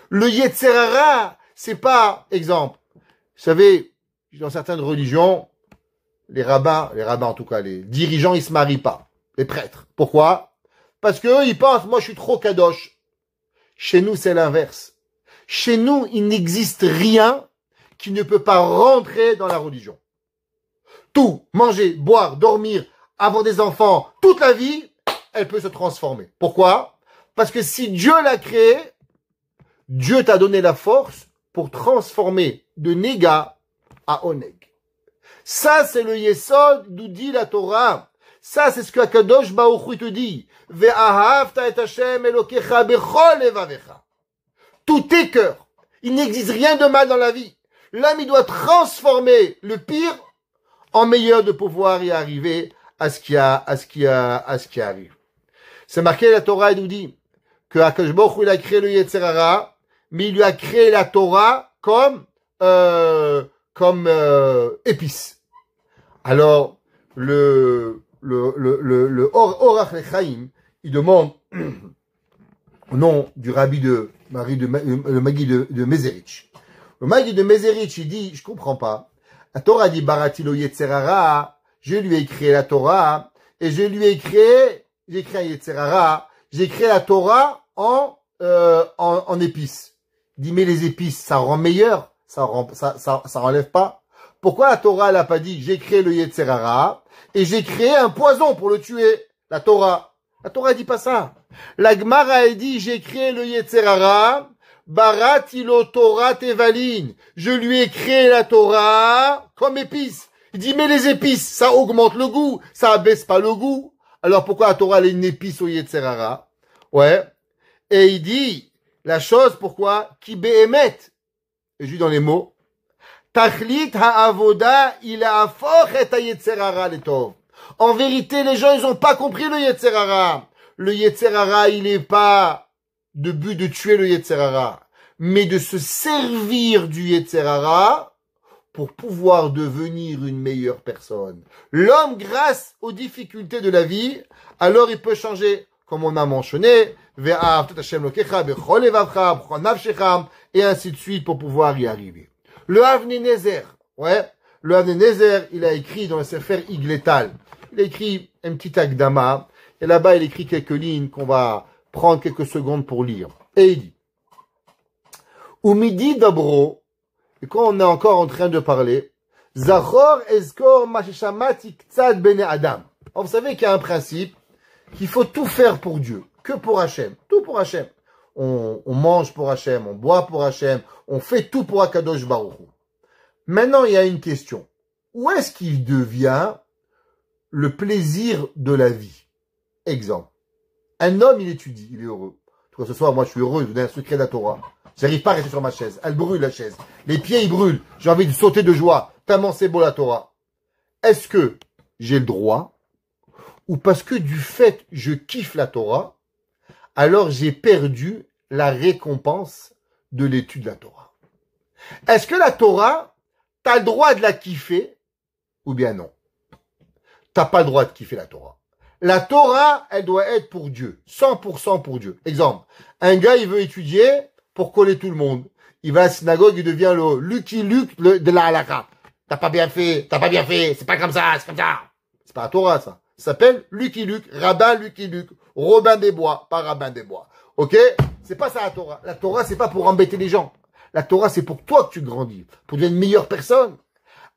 Le Yetzer Hara, c'est pas, exemple, vous savez, dans certaines religions, les rabbins en tout cas, les dirigeants, ils se marient pas. Les prêtres. Pourquoi? Parce que eux, ils pensent, moi je suis trop kadosh. Chez nous, c'est l'inverse. Chez nous, il n'existe rien qui ne peut pas rentrer dans la religion. Tout, manger, boire, dormir, avoir des enfants, toute la vie, elle peut se transformer. Pourquoi? Parce que si Dieu l'a créé, Dieu t'a donné la force pour transformer de Néga à Oneg. Ça, c'est le Yesod d'où dit la Torah. Ça, c'est ce que Akadosh Baruch Hu te dit. Ve'ahavta et Hashem Elokecha bechol levavecha. Tous tes cœurs. Il n'existe rien de mal dans la vie. L'homme, il doit transformer le pire en meilleur de pouvoir y arriver à ce qui arrive. C'est marqué, la Torah, elle nous dit que Akadosh Baruch Hu, il a créé le Yetzer Hara, mais il lui a créé la Torah comme épice. Alors, le Orach Lechaim, il demande au nom du rabbi le Magui de Mezerich. Le Magui de Mezerich, il dit, je comprends pas. La Torah dit Barati lo Yetzer Hara, je lui ai créé la Torah, et j'ai créé un Yetzer Hara, j'ai créé la Torah en épices. Il dit, mais les épices, ça rend meilleur, ça enlève pas. Pourquoi la Torah, elle a pas dit, j'ai créé le Yetzer Hara, et j'ai créé un poison pour le tuer? La Torah dit pas ça. La Gemara, elle dit, j'ai créé le Yetzer Hara, Barati lo Torah tevalin. Je lui ai créé la Torah comme épice. Il dit, mais les épices, ça augmente le goût, ça abaisse pas le goût. Alors pourquoi la Torah, elle est une épice au Yetzer Hara? Ouais. Et il dit, la chose, pourquoi? Ki be'emet. Et je dis dans les mots, Tachlit ha'avoda, il a afochet ha-Yetzer Hara letov. En vérité, les gens, ils ont pas compris le Yetzer Hara. Le Yetzer Hara, il est pas de but de tuer le Yetzer Hara, mais de se servir du Yetzer Hara pour pouvoir devenir une meilleure personne. L'homme, grâce aux difficultés de la vie, alors il peut changer, comme on a mentionné, et ainsi de suite pour pouvoir y arriver. Le Avnei Nezer, le Avnei Nezer, il a écrit dans le Sefer Igletal, il a écrit un petit Akdama, et là-bas il écrit quelques lignes qu'on va prendre quelques secondes pour lire. Et il dit, Umidi Dabro, et quand on est encore en train de parler, Zachor Ezkor Masheshamati Ktsad Bene Adam. Alors, vous savez qu'il y a un principe, qu'il faut tout faire pour Dieu, que pour Hachem, tout pour Hachem. On mange pour Hachem, on boit pour Hachem, on fait tout pour Akadosh Baruch Hu. Maintenant, il y a une question. Où est-ce qu'il devient le plaisir de la vie? Exemple. Un homme, il étudie, il est heureux. En tout cas, ce soir, moi, je suis heureux, je vous donne un secret de la Torah. J'arrive pas à rester sur ma chaise. Elle brûle, la chaise. Les pieds, ils brûlent. J'ai envie de sauter de joie. Tellement c'est beau, la Torah. Est-ce que j'ai le droit, ou parce que du fait, je kiffe la Torah, alors j'ai perdu la récompense de l'étude de la Torah? Est-ce que la Torah, t'as le droit de la kiffer, ou bien non? T'as pas le droit de kiffer la Torah. La Torah, elle doit être pour Dieu. 100% pour Dieu. Exemple. Un gars, il veut étudier pour coller tout le monde. Il va à la synagogue, il devient le Lucky Luke de la halakha. T'as pas bien fait, c'est pas comme ça, c'est comme ça. C'est pas la Torah, ça. Ça s'appelle Lucky Luke, rabbin Lucky Luke, Robin des Bois, pas rabbin des Bois. Ok? C'est pas ça la Torah. La Torah, c'est pas pour embêter les gens. La Torah, c'est pour toi que tu grandis, pour devenir une meilleure personne.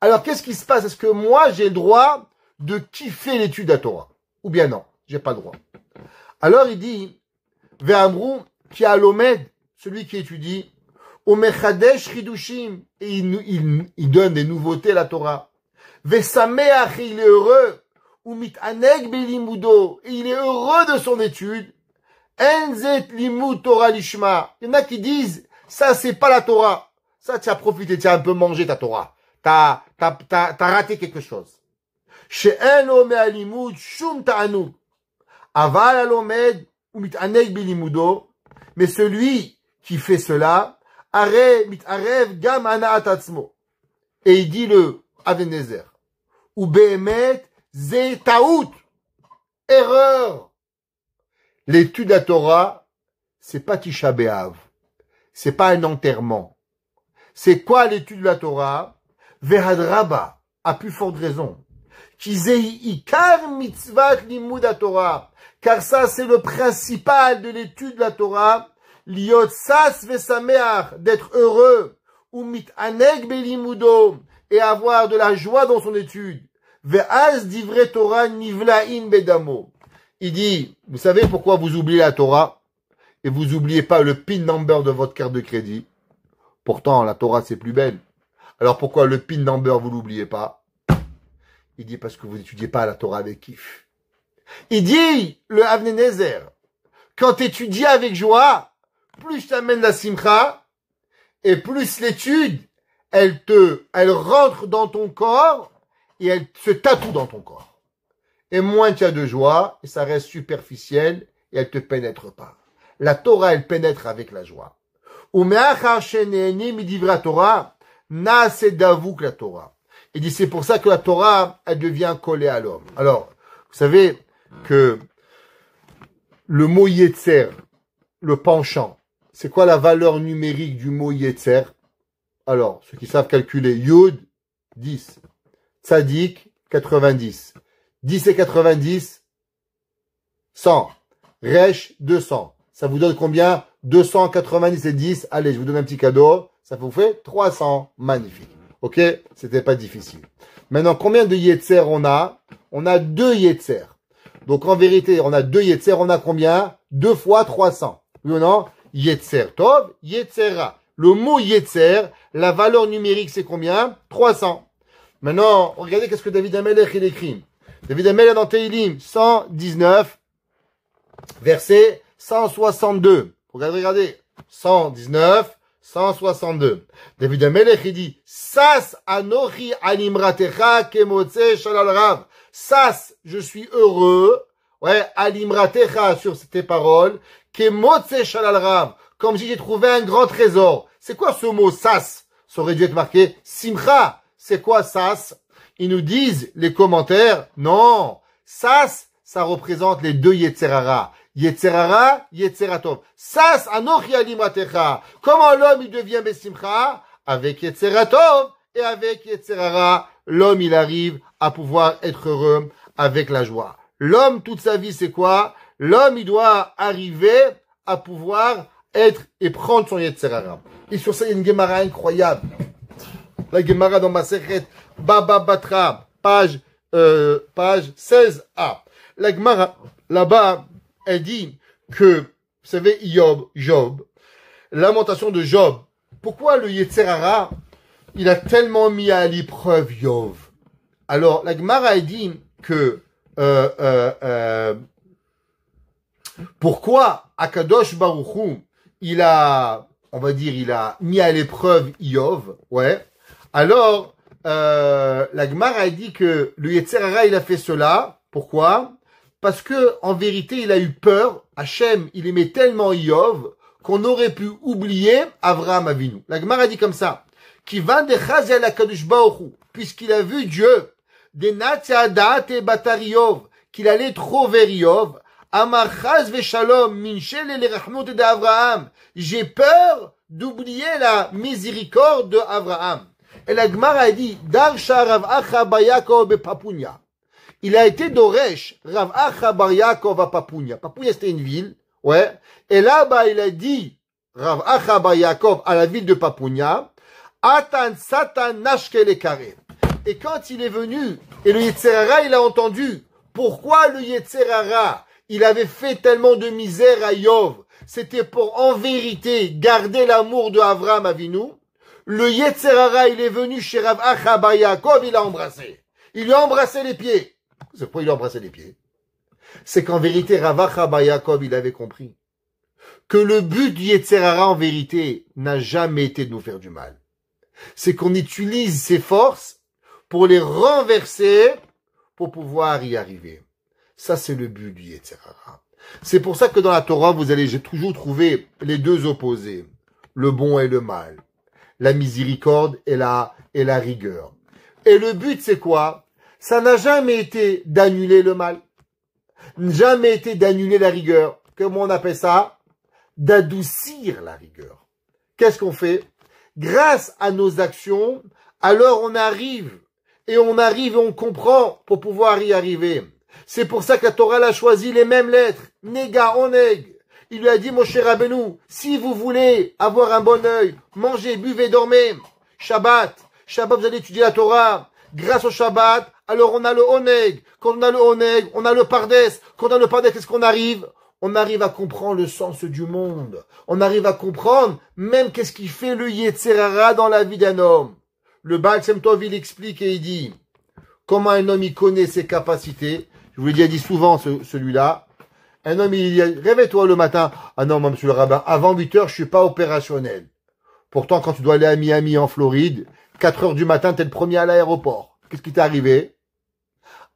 Alors, qu'est-ce qui se passe? Est-ce que moi, j'ai le droit de kiffer l'étude de la Torah? Ou bien non, j'ai pas le droit. Alors, il dit, Ve'amrou, qui a l'omed, celui qui étudie, au mechadesh chidushim, et il donne des nouveautés à la Torah. Ve'sameach, il est heureux, ou mitaneg belimudo, et il est heureux de son étude. Enzet limud Torah lishma. Il y en a qui disent, ça c'est pas la Torah. Ça, tu as profité, tu as un peu mangé ta Torah. T'as raté quelque chose. She'en ome alimud shum ta'anug. Aval alomed, ou mitaneg belimudo. Mais celui qui fait cela, are mitarev gam ana'at atzmo. Et il dit le Aven-Ezer. Ou behemet ze taout. Erreur. L'étude de la Torah, c'est pas Tisha B'Av. C'est pas un enterrement. C'est quoi l'étude de la Torah? Vehadraba, à plus forte raison. Kizei ikar mitzvah limud Torah. Car ça, c'est le principal de l'étude de la Torah. Liot sas vesameach, d'être heureux. Ou mitaneg belimudo, et avoir de la joie dans son étude. Ve'az divrei Torah nivla'in bedamo. Il dit, vous savez pourquoi vous oubliez la Torah et vous oubliez pas le PIN number de votre carte de crédit? Pourtant, la Torah, c'est plus belle. Alors pourquoi le PIN number, vous l'oubliez pas? Il dit parce que vous n'étudiez pas la Torah avec kiff. Il dit, le Aven-Ezer, quand tu étudies avec joie, plus je t'amène la simcha, et plus l'étude, elle rentre dans ton corps, et elle se tatoue dans ton corps. Et moins tu as de joie, et ça reste superficiel, et elle te pénètre pas. La Torah, elle pénètre avec la joie. Torah, na c'est d'avouk la Torah. Il dit, c'est pour ça que la Torah, elle devient collée à l'homme. Alors, vous savez que le mot Yetzer, le penchant, c'est quoi la valeur numérique du mot Yetzer? Alors, ceux qui savent calculer, Yud, 10. Tzadik, 90. 10 et 90, 100. Resh, 200. Ça vous donne combien? 290 et 10. Allez, je vous donne un petit cadeau. Ça vous fait 300. Magnifique. Ok? C'était pas difficile. Maintenant, combien de Yetzer on a? On a 2 Yetzer. Donc, en vérité, on a 2 Yetzer. On a combien? 2 fois 300. Oui ou non? Yetzer Tov, Yetzera. Le mot Yetzer, la valeur numérique, c'est combien? 300. Maintenant, regardez qu'est-ce que David Amelech, il écrit. David Amelech dans Teilim 119, verset 162. Regardez. 119, 162. David Amelech, il dit, Sas anochi alimratecha kemotze shalal rav. Sas, je suis heureux. Ouais, alimratecha sur tes paroles. Kemotze shalal rav. Comme si j'ai trouvé un grand trésor. C'est quoi ce mot sas? Ça aurait dû être marqué simcha. C'est quoi sas? Ils nous disent, les commentaires, non, sas, ça représente les 2 Yetzerara. Yetzerara, Yetzeratov. Sas, anochi alimratecha. Comment l'homme, il devient besimcha? Avec Yetzeratov et avec Yetzerara, l'homme, il arrive à pouvoir être heureux avec la joie. L'homme, toute sa vie, c'est quoi? L'homme, il doit arriver à pouvoir être et prendre son Yetzerara. Et sur ça, il y a une Gemara incroyable. La Gemara dans Masechet Baba Batra, page 16a. La Gemara, là-bas, elle dit que, vous savez, Job, lamentation de Job. Pourquoi le Yetzerara, il a tellement mis à l'épreuve Job? Alors, la Gemara, elle dit que, Pourquoi Akadosh Baruch Hu, il a mis à l'épreuve Iov, ouais. Alors, la Gemara a dit que le Yetzer Hara, il a fait cela. Pourquoi? Parce que, en vérité, il a eu peur. Hachem, il aimait tellement Iov qu'on aurait pu oublier Avraham Avinu. La Gemara a dit comme ça. Qui va de Chazal Akadosh Baruch Hu, puisqu'il a vu Dieu, des Natsadat et Batar Iov, qu'il allait trop vers Iov, Amar Chaz Veshalom, Minchel et les Rahmot d'Avraham. J'ai peur d'oublier la miséricorde d'Avraham. Et la Gemara a dit, Darsha Rav Acha Bar Yaakov be Papunya. Il a été d'Oresh, Rav Acha Bar Yaakov à Papunya. Papunya, c'était une ville, ouais. Et là-bas, il a dit, Rav Acha Bar Yaakov à la ville de Papunya, Atan Satan Nashke le Kare. Et quand il est venu, et le Yetzer Hara, il a entendu, pourquoi le Yetzer Hara, il avait fait tellement de misère à Yov, c'était pour, en vérité, garder l'amour de Avraham Avinu. Le Yetzer Hara, il est venu chez Rav Acha Bar Yaakov, il l'a embrassé. Il lui a embrassé les pieds. C'est pourquoi il lui a embrassé les pieds. C'est qu'en vérité, Rav Acha Bar Yaakov, il avait compris que le but du Yetzer Hara, en vérité, n'a jamais été de nous faire du mal. C'est qu'on utilise ses forces pour les renverser, pour pouvoir y arriver. Ça, c'est le but du Yetzer Hara. C'est pour ça que dans la Torah, vous allez toujours trouver les deux opposés. Le bon et le mal. La miséricorde et la rigueur. Et le but, c'est quoi? Ça n'a jamais été d'annuler le mal. Jamais été d'annuler la rigueur. Comment on appelle ça? D'adoucir la rigueur. Qu'est-ce qu'on fait? Grâce à nos actions, alors on arrive et on comprend pour pouvoir y arriver. C'est pour ça que la Torah a choisi les mêmes lettres. Nega, oneg. Il lui a dit, Moshe Rabbeinu, si vous voulez avoir un bon œil, mangez, buvez, dormez. Shabbat. Shabbat, vous allez étudier la Torah. Grâce au Shabbat, alors on a le oneg. Quand on a le oneg, on a le pardes. Quand on a le pardes, qu'est-ce qu'on arrive? On arrive à comprendre le sens du monde. On arrive à comprendre même qu'est-ce qui fait le Yetzer Hara dans la vie d'un homme. Le Baal Shem Tov, il explique et il dit comment un homme, il connaît ses capacités. Je vous l'ai déjà dit souvent, celui-là. Un homme, il dit, réveille-toi le matin. Ah non, moi, monsieur le rabbin, avant 8 heures, je suis pas opérationnel. Pourtant, quand tu dois aller à Miami, en Floride, 4 heures du matin, t'es le premier à l'aéroport. Qu'est-ce qui t'est arrivé?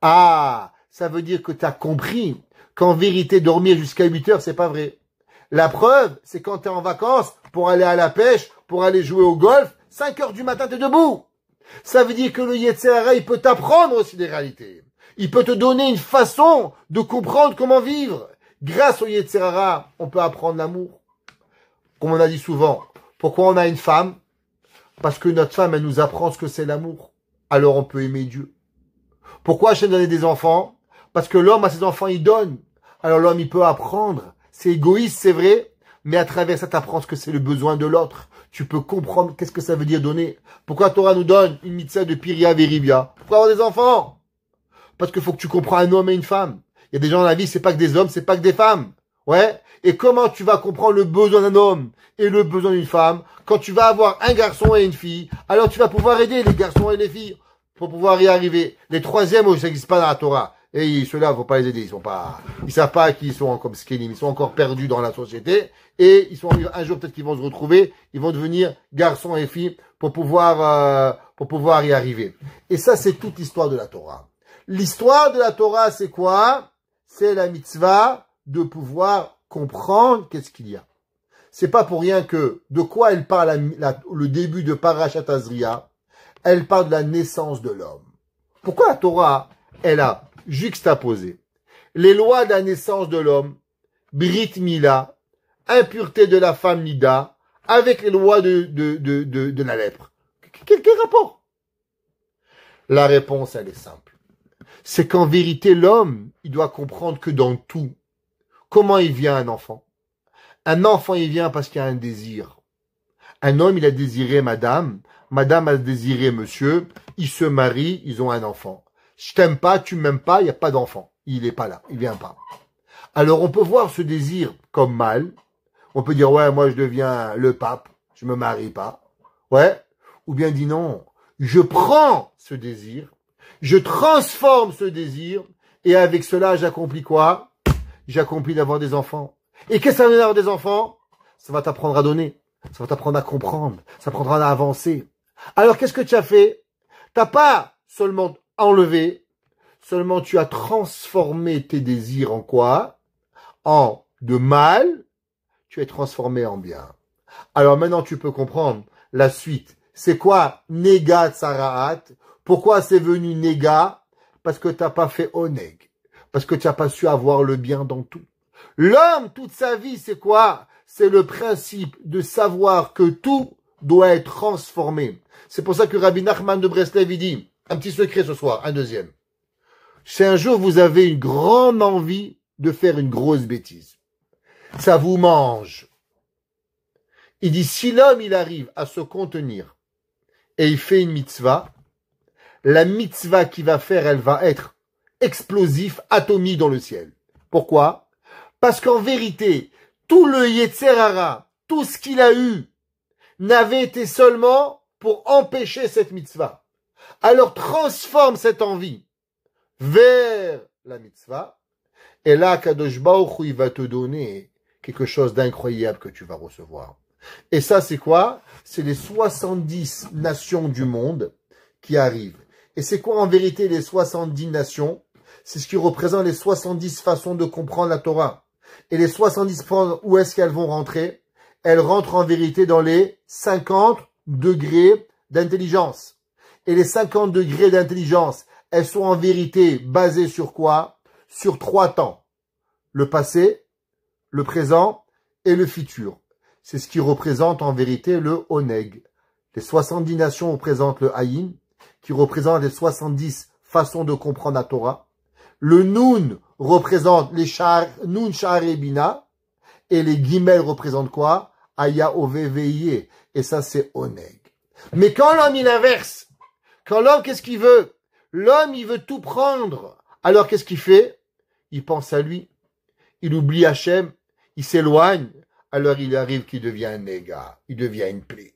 Ah, ça veut dire que t'as compris qu'en vérité, dormir jusqu'à 8 heures, c'est pas vrai. La preuve, c'est quand t'es en vacances, pour aller à la pêche, pour aller jouer au golf, 5 heures du matin, t'es debout. Ça veut dire que le Yetzer Hara, il peut t'apprendre aussi des réalités. Il peut te donner une façon de comprendre comment vivre. Grâce au Yetzer Hara, on peut apprendre l'amour. Comme on a dit souvent, pourquoi on a une femme? Parce que notre femme, elle nous apprend ce que c'est l'amour. Alors on peut aimer Dieu. Pourquoi Hachem donne des enfants? Parce que l'homme à ses enfants, il donne. Alors l'homme, il peut apprendre. C'est égoïste, c'est vrai, mais à travers ça, tu apprends ce que c'est le besoin de l'autre. Tu peux comprendre qu'est-ce que ça veut dire donner. Pourquoi la Torah nous donne une mitzvah de Piria Verivia? Pour avoir des enfants. Parce qu'il faut que tu comprends un homme et une femme. Il y a des gens dans la vie, c'est pas que des hommes, c'est pas que des femmes. Ouais. Et comment tu vas comprendre le besoin d'un homme et le besoin d'une femme quand tu vas avoir un garçon et une fille? Alors tu vas pouvoir aider les garçons et les filles pour pouvoir y arriver. Les troisièmes, ça n'existe pas dans la Torah. Et ceux-là, faut pas les aider. Ils savent pas qu'ils sont comme skenim. Ils sont encore perdus dans la société. Et ils sont, un jour, peut-être qu'ils vont se retrouver. Ils vont devenir garçons et filles pour pouvoir y arriver. Et ça, c'est toute l'histoire de la Torah. L'histoire de la Torah, c'est quoi? C'est la mitzvah de pouvoir comprendre qu'est-ce qu'il y a. C'est pas pour rien que, de quoi elle parle le début de Parashat Tazria? Elle parle de la naissance de l'homme. Pourquoi la Torah, elle a juxtaposé les lois de la naissance de l'homme, Brit Mila, impureté de la femme Nida, avec les lois de la lèpre? Quel rapport? La réponse, elle est simple. C'est qu'en vérité, l'homme, il doit comprendre que dans tout, comment il vient un enfant? Un enfant, il vient parce qu'il y a un désir. Un homme, il a désiré madame, madame a désiré monsieur, ils se marient, ils ont un enfant. Je t'aime pas, tu m'aimes pas, il n'y a pas d'enfant. Il est pas là, il vient pas. Alors on peut voir ce désir comme mal. On peut dire, ouais, moi je deviens le pape, je me marie pas. Ouais. Ou bien dit non, je prends ce désir, je transforme ce désir, et avec cela j'accomplis quoi? j'ai accompli d'avoir des enfants. Et qu'est-ce que ça veut dire d'avoir des enfants? Ça va t'apprendre à donner. Ça va t'apprendre à comprendre. Ça t'apprendra à avancer. Alors, qu'est-ce que tu as fait? T'as pas seulement enlevé, seulement tu as transformé tes désirs en quoi? En de mal, tu es transformé en bien. Alors maintenant, tu peux comprendre la suite. C'est quoi Nega Tsaraat? Pourquoi c'est venu Nega? Parce que t'as pas fait Oneg. Parce que tu n'as pas su avoir le bien dans tout. L'homme, toute sa vie, c'est quoi? C'est le principe de savoir que tout doit être transformé. C'est pour ça que Rabbi Nachman de Breslev, il dit, un petit secret ce soir, un deuxième. Si un jour vous avez une grande envie de faire une grosse bêtise, ça vous mange. Il dit, si l'homme, il arrive à se contenir et il fait une mitzvah, la mitzvah qu'il va faire, elle va être explosif, atomique dans le ciel. Pourquoi? Parce qu'en vérité, tout le Yetzer Hara, tout ce qu'il a eu, n'avait été seulement pour empêcher cette mitzvah. Alors transforme cette envie vers la mitzvah, et là, Kadosh Baruch Hu, il va te donner quelque chose d'incroyable que tu vas recevoir. Et ça, c'est quoi? C'est les 70 nations du monde qui arrivent. Et c'est quoi en vérité les 70 nations? C'est ce qui représente les 70 façons de comprendre la Torah. Et les 70 façons, où est-ce qu'elles vont rentrer? Elles rentrent en vérité dans les 50 degrés d'intelligence. Et les 50 degrés d'intelligence, elles sont en vérité basées sur quoi? Sur 3 temps. Le passé, le présent et le futur. C'est ce qui représente en vérité le Oneg. Les 70 nations représentent le Haïn, qui représente les 70 façons de comprendre la Torah. Le Nun représente les Nun Sha'ar et Bina. Et les Gimel représentent quoi? Aya Oveveye. Et ça, c'est Oneg. Mais quand l'homme, il inverse, quand l'homme, qu'est-ce qu'il veut? L'homme, il veut tout prendre. Alors, qu'est-ce qu'il fait? Il pense à lui. Il oublie Hachem. Il s'éloigne. Alors, il arrive qu'il devient un néga. Il devient une plaie.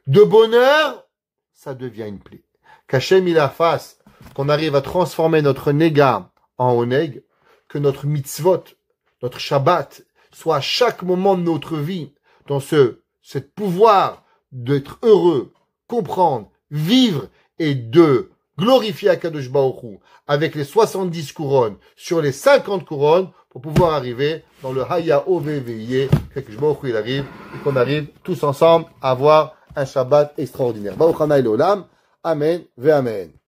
De bonheur, ça devient une plaie. Qu'Hachem, il a fasse qu'on arrive à transformer notre néga en oneg, que notre mitzvot, notre Shabbat, soit à chaque moment de notre vie dans ce pouvoir d'être heureux, comprendre, vivre et de glorifier Akadosh Baruch Hu avec les 70 couronnes sur les 50 couronnes pour pouvoir arriver dans le Haya Oveveye, qu'Akadosh Baruch Hu il arrive et qu'on arrive tous ensemble à avoir un Shabbat extraordinaire. Baruch Hanai Leolam. Amen ve Amen.